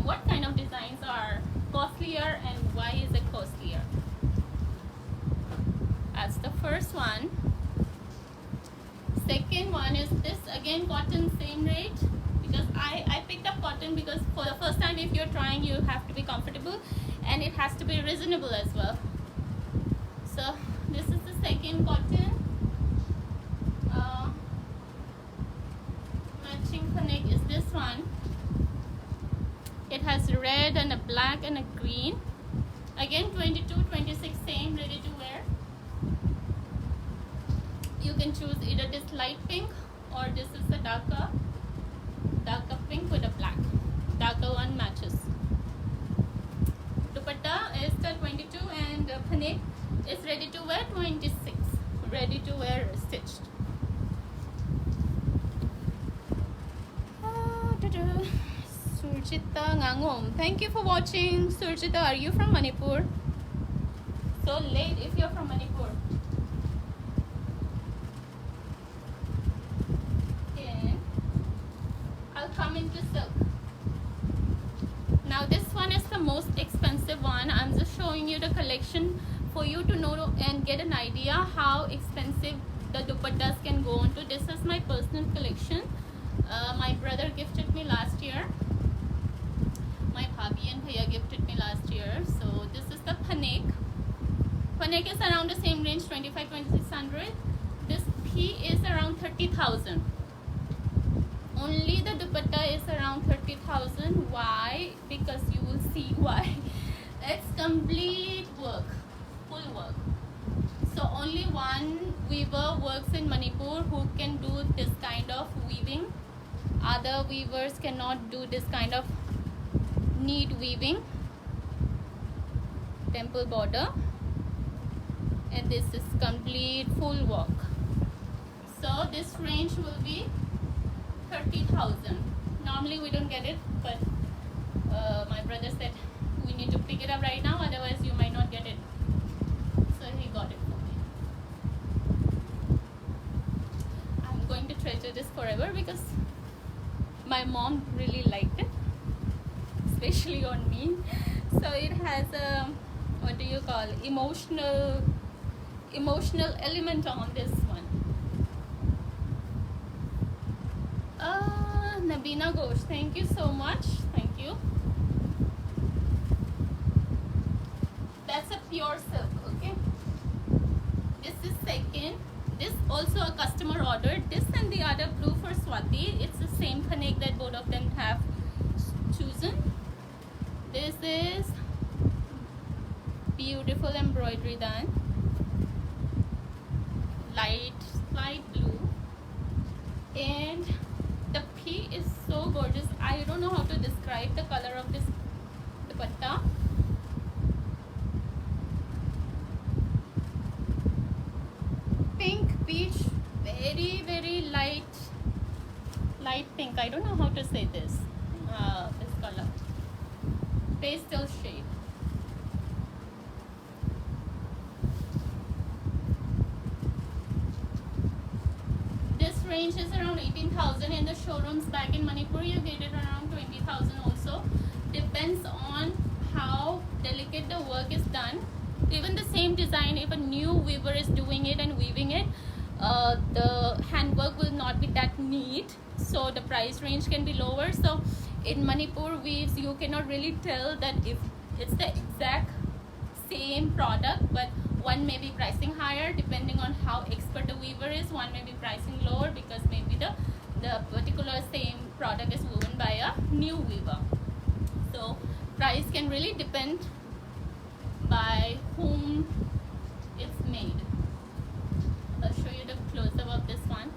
what kind of designs are costlier and why is it costlier. That's the first one. Second one is this, again cotton, same rate, because I picked up cotton because for the first time if you're trying you have to be comfortable and it has to be reasonable as well. So this is the second cotton. Matching Phanek is this one. It has red and a black and a green. Again 22, 26 same, ready to wear. You can choose either this light pink or this is a darker pink with a black. Darker one matches. Dupatta is the 22 and Phanek is ready to wear 26. Ready to wear stitched. Surjita Ngangom. Thank you for watching. Surjita, are you from Manipur? So late if you're from Manipur. And I'll come into silk. Now this one is the most expensive one. I'm just showing you the collection for you to know and get an idea how expensive the dupattas can go on to. This is my personal collection. My brother gifted me last year. My bhabhi and bhaiya gifted me last year. So this is the Phanek. Phanek is around the same range, 25-2600. This P is around 30,000. Only the dupatta is around 30,000. Why? Because you will see why. It's complete work, full work. So only one weaver works in Manipur who can do this kind of weaving. Other weavers cannot do this kind of neat weaving. Temple border, and this is complete full work. So this range will be 30,000. Normally we don't get it, but my brother said we need to pick it up right now, otherwise you might not get it. So he got it for me. I'm going to treasure this forever because my mom really liked it, especially on me. So it has a, what do you call, emotional element on this one. Nabina Ghosh, thank you so much. Thank you. That's a pure silk, okay? This is second. This also a customer ordered. This and the other blue for Swati. It's the same Phanek that both of them have chosen. This is beautiful embroidery done. Light blue. And the P is so gorgeous. I don't know how to describe the color of this dupatta. Pink, peach, very light pink. I don't know how to say this. This color. Pastel shade. This range is around 18,000. In the showrooms back in Manipur you get it around 20,000 also. Depends on how delicate the work is done. Even the same design, if a new weaver is doing it and weaving it, the handwork will not be that neat, so the price range can be lower. So in Manipur weaves you cannot really tell that if it's the exact same product, but one may be pricing higher depending on how expert the weaver is, one may be pricing lower because maybe the particular same product is woven by a new weaver. So price can really depend by whom it's made. I'll show you the close-up of this one.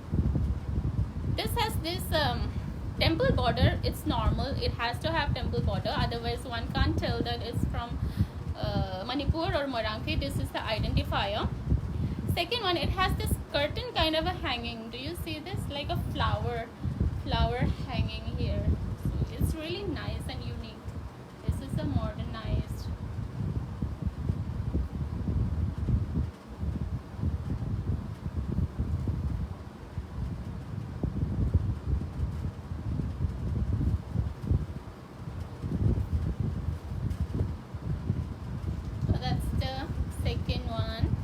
This has this temple border. It's normal, it has to have temple border, otherwise one can't tell that it's from Manipur or Moirangphee. This is the identifier. Second one, it has this curtain kind of a hanging. Do you see this? Like a flower hanging here. So it's really nice and unique. This is the modernized. So that's the second one.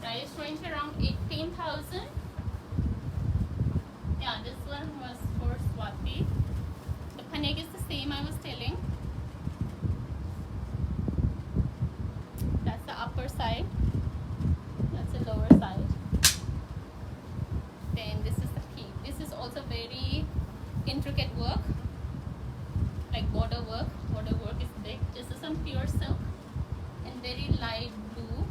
Price range around 18,000. Yeah, this one was for Swati. The Phanek is the same I was telling. That's the upper side. That's the lower side. Then this is the peak. This is also very intricate work, like border work. Border work is big. This is some pure silk and very light blue.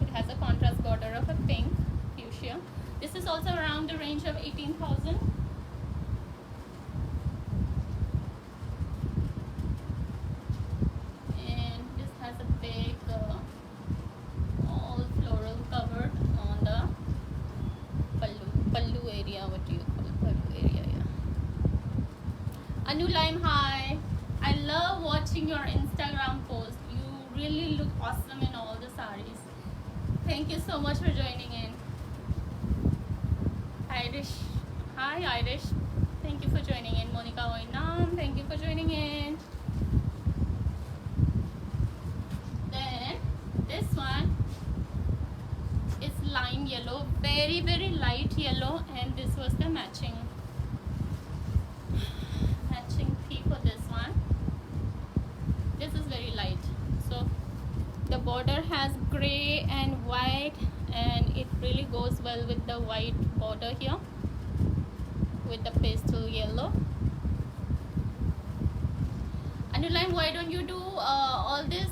It has a contrast border of a pink fuchsia. This is also around the range of 18,000. And this has a big all floral covered on the pallu area. What do you call it? Pallu area, yeah. Anu Lime, hi. I love watching your Instagram post. You really look awesome in all the saris. Thank you so much for joining in. Irish, hi Irish. Thank you for joining in. Monica Oinam, thank you for joining in. Then this one is lime yellow, very light yellow, and this was the matching fee for this one. This is very light, so the border has gray and white, and it really goes well with the white border here with the pastel yellow. Anuline, why don't you do all this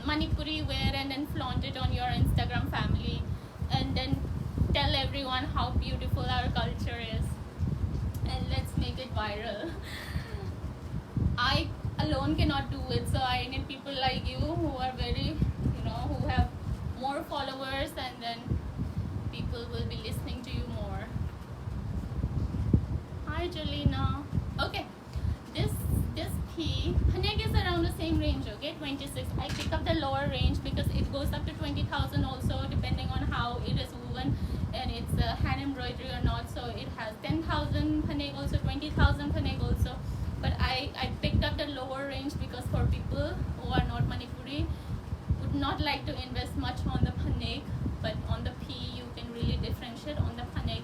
Manipuri wear and then flaunt it on your Instagram family, and then tell everyone how beautiful our culture is, and let's make it viral. I alone cannot do it, so I need people like you who are very, who have more followers, and then people will be listening to you more. Hi Jolina. Okay, this P Phanek is around the same range, okay, 26. I pick up the lower range because it goes up to 20,000 also, depending on how it is woven and it's hand embroidery or not. So it has 10,000 Phanek also, 20,000 Phanek also. But I picked up the lower range because for people who are not Manipuri, would not like to invest much on the Phanek, but on the P you can really differentiate. On the Phanek,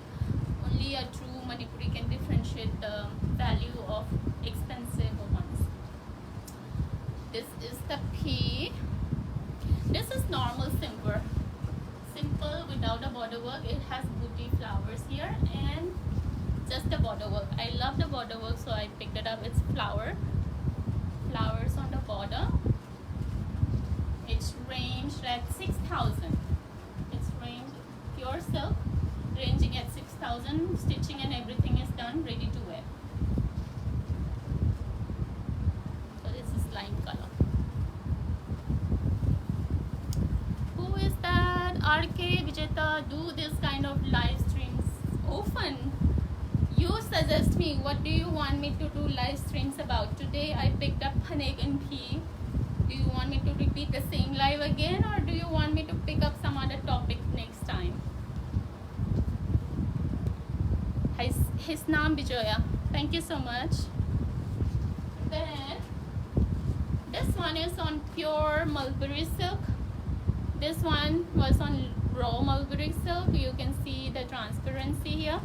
only a true Manipuri can differentiate the value of expensive ones. This is the P. This is normal simple without a border work. It has booty flowers here and just the border work. I love the border work, so I picked it up. It's flowers on the border. It's ranged at 6,000. It's ranged pure silk, ranging at 6,000. Stitching and everything is done, ready to wear. So this is lime color. Who is that? RK Vijeta, do this kind of live streams often. You suggest me, what do you want me to do live streams about? Today I picked up Phanek and P. Do you want me to repeat the same live again, or do you want me to pick up some other topic next time? His naam Bijoya. Thank you so much. Then this one is on pure mulberry silk. This one was on raw mulberry silk. You can see the transparency here.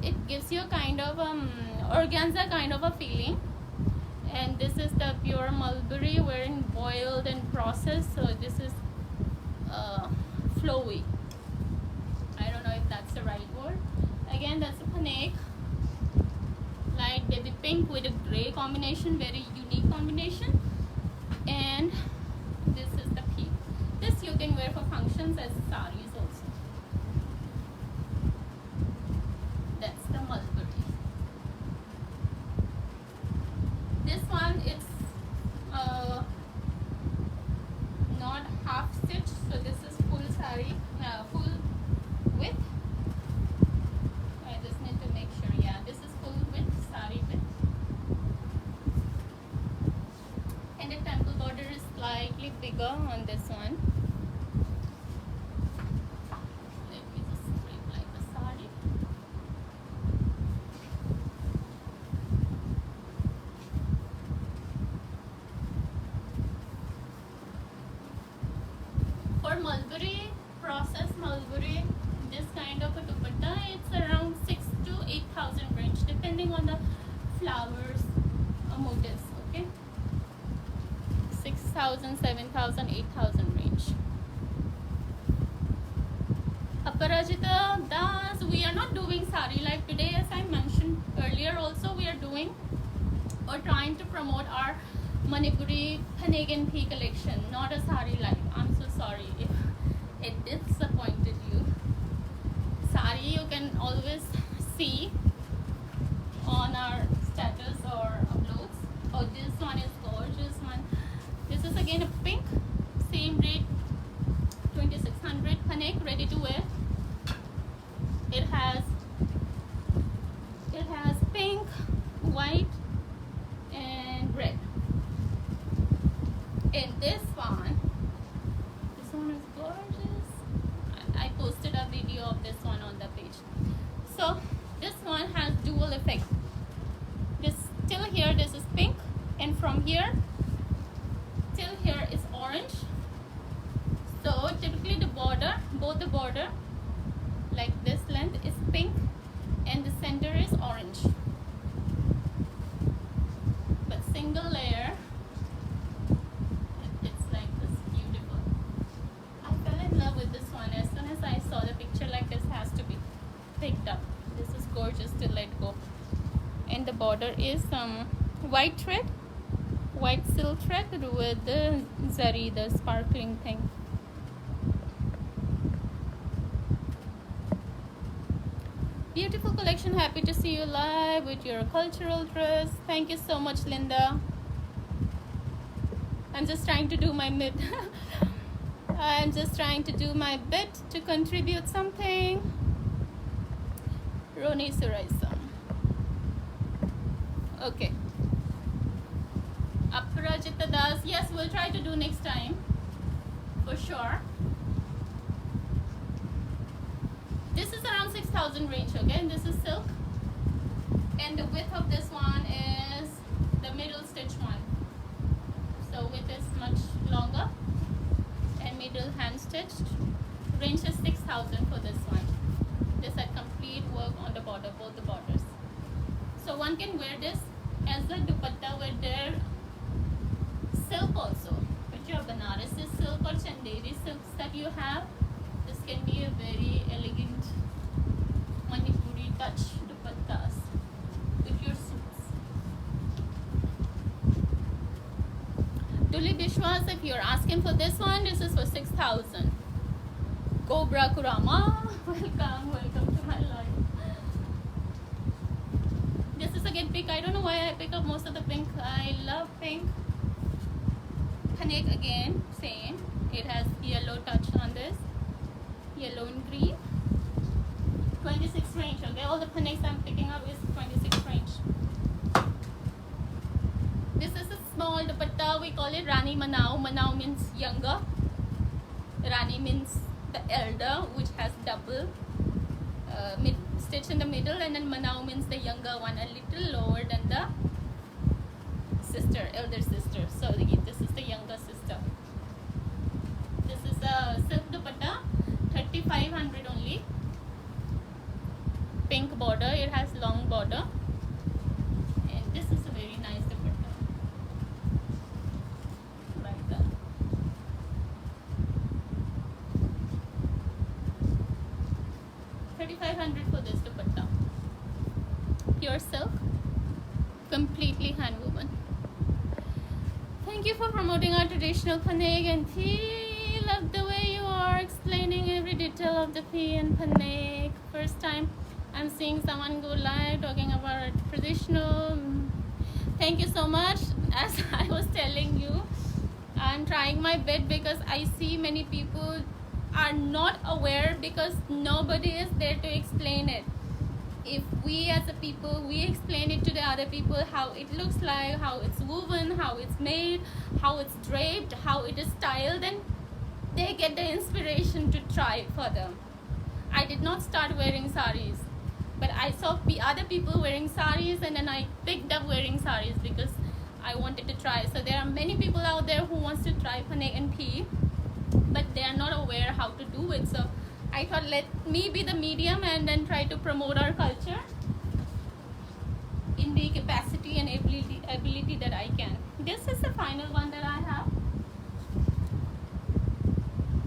It gives you a kind of organza kind of a feeling. And this is the pure mulberry wherein boiled and processed, so this is flowy. I don't know if that's the right word. Again, that's a Phanek, light baby pink with a gray combination, very unique combination. And this is the P. This you can wear for functions as saris also. That's the mulberry. This one, it's not half stitched, slightly bigger on this one. Let me just scrape like a sari. For mulberry, processed mulberry, this kind of a dupatta, it's around 6,000 to 8,000 range, depending on the flowers or motifs. Okay, 6,000, 7,000, 8,000 range. Aparajita Das, we are not doing sari life today, as I mentioned earlier. Also, we are doing or trying to promote our Manipuri Phanek and Phee collection, not a sari life. I'm so sorry if it disappointed you. Sari you can always see on our status or uploads. Oh, this one is gorgeous one. This is again a pink, same rate, 2,600 Phanek, ready to wear. It has pink, white, and red. And this one is gorgeous. I posted a video of this one on the page. So this one has dual effect. This till here, this is pink, and from here till here is orange. So typically the border, both the border, like this length is pink, and the center is orange. But single layer, it's like this, beautiful. I fell in love with this one as soon as I saw the picture. Like this has to be picked up. This is gorgeous to let go. And the border is white thread, white silk thread with the Sari, the sparkling thing. Beautiful collection. Happy to see you live with your cultural dress. Thank you so much, Linda. I'm just trying to do my bit. I'm just trying to do my bit to contribute something. Roni Suraisa. Okay. Aparajita Das. Yes, we'll try to do next time. For sure. This is around 6,000 range, okay? And this is silk. And the width of this one is the middle stitch one. So width is much longer. And middle hand stitched. Range is 6,000 for this one. This had complete work on the border, both the borders. So one can wear this as a dupatta with their silk also. With your Banarasi silk or Chanderi silks that you have, this can be a very elegant Manipuri touch dupattas with your suits. Tuli Bishwas, if you're asking for this one, this is for 6,000. Cobra Kurama, welcome to my life. This is again pink. I don't know why I pick up most of the pink. I love pink. Phanek again, same. It has yellow touch on this. Yellow and green. 26 range, okay? All the Phaneks I'm picking up is 26 range. This is a small dupatta. We call it Rani Manao. Manao means younger. Rani means the elder, which has double stitch in the middle, and then Manao means the younger one, a little lower than the sister, elder sister. So this is the younger sister. This is a silk dupatta, 3,500 only. Pink border, it has long border, and this is a very nice dupatta. Like that. $3,500 for this dupatta. Pure silk, completely hand woven. Thank you for promoting our traditional Phanek and Phee. Love the way you are explaining every detail of the Phee and Phanek. First time I'm seeing someone go live talking about traditional. Thank you so much. As I was telling you, I'm trying my bit because I see many people are not aware because nobody is there to explain it. if we as a people, we explain it to the other people how it looks like, how it's woven, how it's made, how it's draped, how it is styled, then they get the inspiration to try it for them. I did not start wearing saris, but I saw other people wearing saris, and then I picked up wearing saris because I wanted to try. So there are many people out there who wants to try Phanek and Phee, but they are not aware how to do it. So I thought, let me be the medium and then try to promote our culture in the capacity and ability that I can. This is the final one that I have.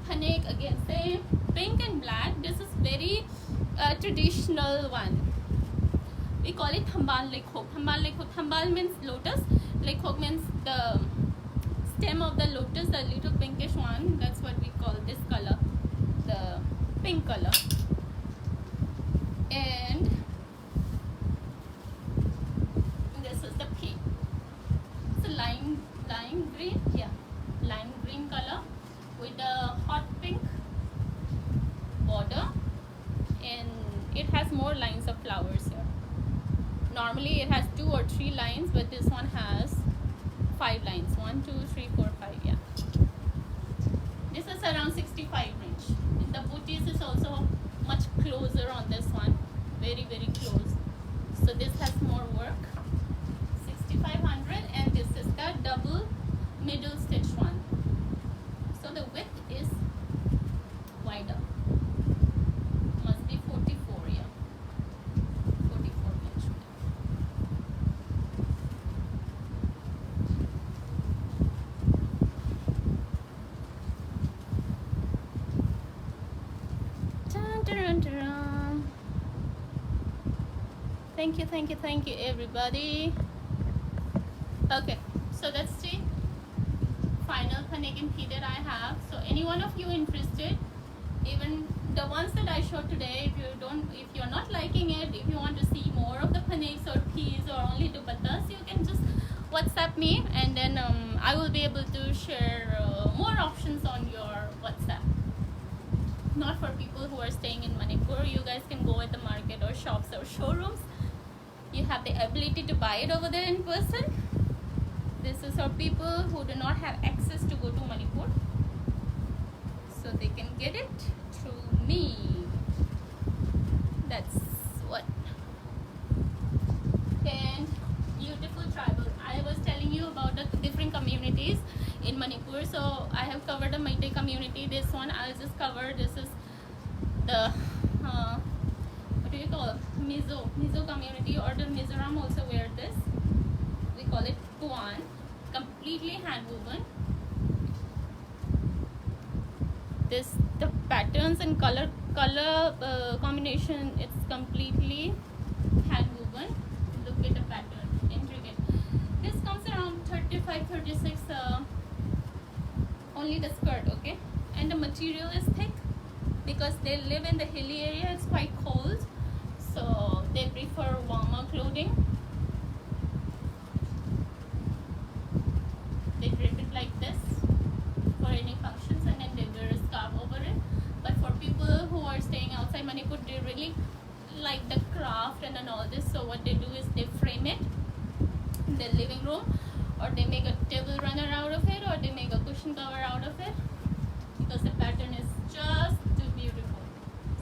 Phanek, again, same, pink and black. This is very traditional one. We call it Thambal Lekhok. Thambal Lekhok. Thambal means lotus. Lekhok means the stem of the lotus, the little pinkish one. That's what we call this color, the pink color. And this is the Phee. It's a lime green, yeah, lime green color with a hot pink border, and it has more lines of flowers here. Normally it has 2 or 3 lines, but this one has 5 lines. 1, 2, 3, 4, 5. Yeah. This is around 65 range. The booties is also much closer on this one. Very, very close. So this has more work. 6,500, and this is the double middle stitch one. So the width is wider. Must be 44, yeah. 44 inch. Dun, dun, dun, dun. Thank you everybody. Okay, so that's the final Phanek and Phee that I have. So any one of you interested, even the ones that I showed today, if you're not liking it, if you want to see more of the Phaneks or Phees or only dupattas, you can just WhatsApp me, and then I will be able to share more options on your WhatsApp. Not for people who are staying in Manipur. You guys can go at the market or shops or showrooms. You have the ability to buy it over there in person. This is for people who do not have access to go to Manipur, so they can get it through me. That's what. And beautiful tribal. I was telling you about the different communities in Manipur. So I have covered the Meitei community. This one I'll just cover. This is the what do you call Mizo community, or the Mizoram also wear this. We call it Kuan. Completely hand woven. The patterns and color combination, it's completely hand woven. Look at the pattern, intricate. This comes around 35-36 only the skirt, okay? And the material is thick because they live in the hilly area. It's quite cold, so they prefer warmer clothing. They drape it like this for any functions, and then they wear a scarf over it. But for people who are staying outside Manipur, they really like the craft and all this. So what they do is they frame it in their living room, or they make a table runner out of it, or they make a cushion cover out of it, because the pattern is just too beautiful.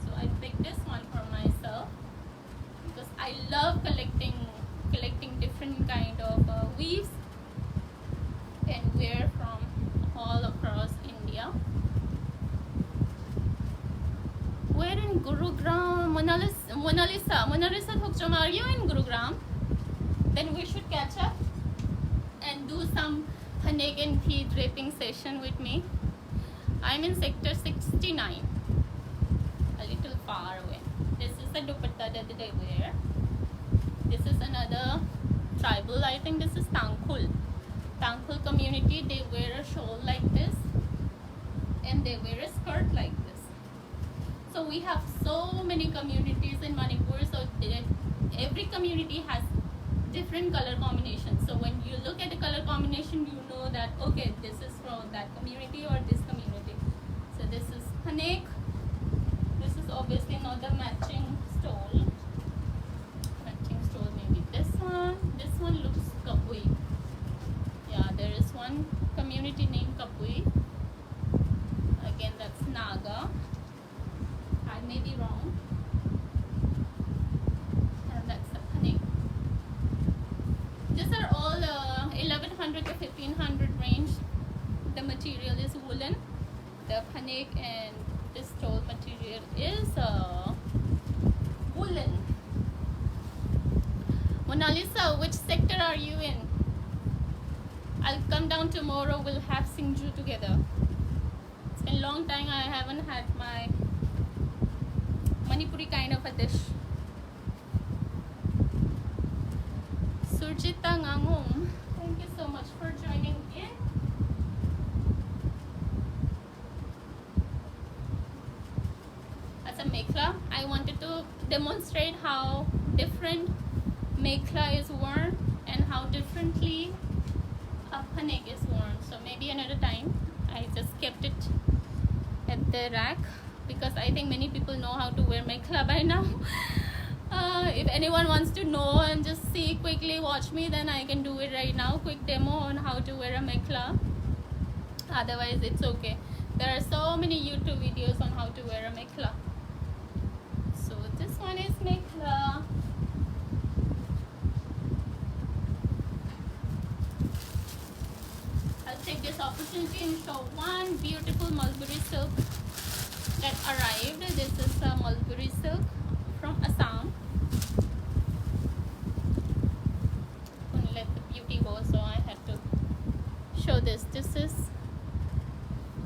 So I picked this one for myself because I love collecting different kind of weaves and wear from all across India. We're in Gurugram. Mona Lisa Thokcham, are you in Gurugram? Then we should catch up and do some Phanek and Phee draping session with me. I'm in sector 69, a little far away. This is the dupatta that they wear. This is another tribal, I think this is Tangkhul community. They wear a shawl like this, and they wear a skirt like this. So we have so many communities in Manipur, so every community has different color combinations. So when you look at the color combination, you know that okay, this is from that community or this community. So this is Phanek. This is obviously not the matching stole. one looks Kapui. Yeah, there is one community named Kapui. Again, that's Naga. I may be wrong. And that's the Phanek. These are all 1100 to 1500 range. The material is woolen. The Phanek and this stole material is woolen. Mona Lisa, which sector are you in? I'll come down tomorrow. We'll have Singju together. It's been a long time. I haven't had my Manipuri kind of a dish. Surjita Ngangom, thank you so much for joining in. That's a mekhla. I wanted to demonstrate how different mekhla is worn and how differently a Phanek is worn. So maybe another time. I just kept it at the rack because I think many people know how to wear mekhla by now. If anyone wants to know and just see quickly, watch me, then I can do it right now. Quick demo on how to wear a mekhla. Otherwise, it's okay. There are so many YouTube videos on how to wear a mekhla. So this one is mekhla. I'll take this opportunity and show one beautiful mulberry silk that arrived. This is a mulberry silk from Assam. Couldn't let the beauty go, so I had to show this. This is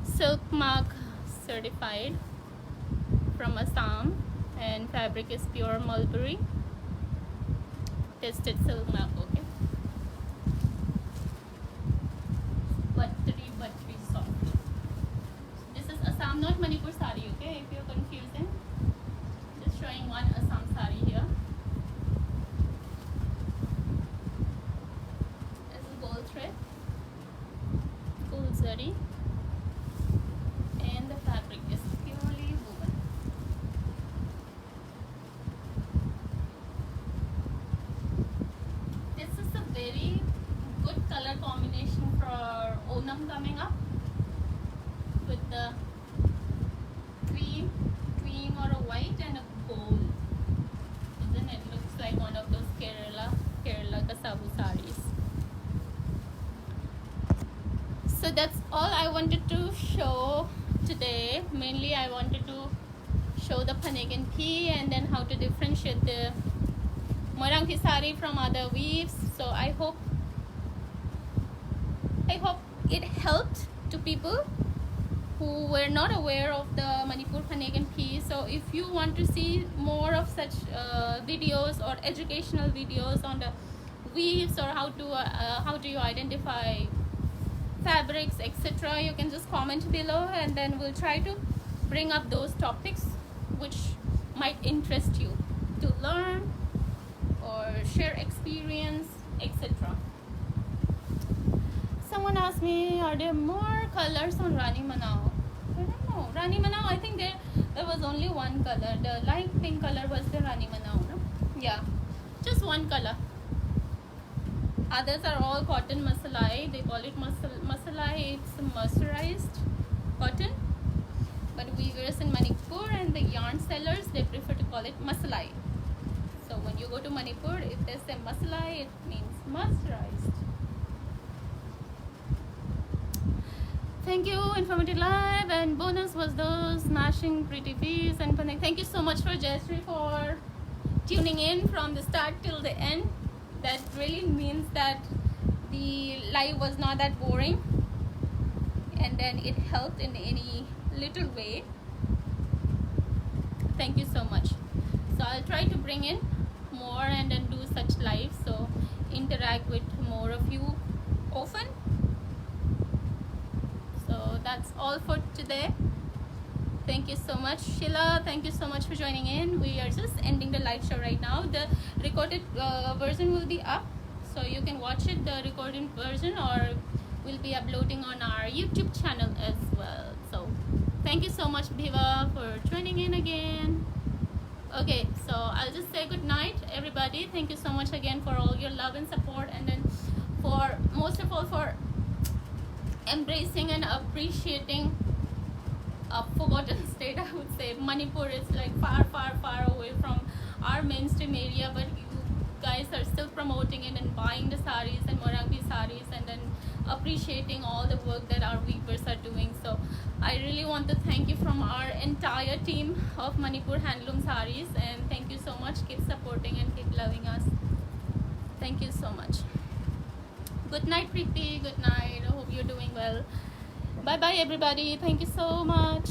silk mark certified from Assam, and fabric is pure mulberry. Tested silk mark, okay. Buttery soft. This is Assam, not Manipur sari, okay, if you're confusing. Just showing one Assam sari here. This is gold thread, gold zari, and the fabric is purely woven. This is a very good color combination for Onam coming up with the cream or a white and a gold. Isn't it? Looks like one of those Kerala Kasavu saris. So that's all I wanted to show today. Mainly I wanted to show the Phanek and P, and then how to differentiate the Moirangphee sari from other weaves. So I hope it helped to people who were not aware of the Manipur Phanek and P. So if you want to see more of such videos or educational videos on the weaves, or how do you identify fabrics, etc., you can just comment below, and then we'll try to bring up those topics which might interest you to learn or share experience, etc. Someone asked me, are there more colors on Rani Manao? I don't know. Rani Manao, I think there was only one color. The light pink color was the Rani Manao, no? Yeah, just one color. Others are all cotton masalai. They call it masalai. It's mercerized cotton. But weavers in Manipur and the yarn sellers, they prefer to call it masalai. So when you go to Manipur, if they say masalai, it means mercerized. Thank you, Informative Live, and bonus was those smashing pretty bees and Phanek. Thank you so much for Jayashree for tuning in from the start till the end. That really means that the live was not that boring, and then it helped in any little way. Thank you so much. So I'll try to bring in more and then do such lives, so interact with more of you often. So that's all for today. Thank you so much, Sheila. Thank you so much for joining in. We are just ending the live show right now. The recorded version will be up, so you can watch it, the recorded version, or we'll be uploading on our YouTube channel as well. So thank you so much, Bhiva, for joining in again. Okay, so I'll just say good night, everybody. Thank you so much again for all your love and support, and then for most of all for embracing and appreciating a forgotten state. I would say Manipur is like far, far, far away from our mainstream area, but you guys are still promoting it and buying the saris and Moirangphee saris, and then appreciating all the work that our weavers are doing. So I really want to thank you from our entire team of Manipur Handloom Saris, and thank you so much. Keep supporting and keep loving us. Thank you so much. Good night, Preeti. Good night. I hope you're doing well. Bye bye, everybody. Thank you so much.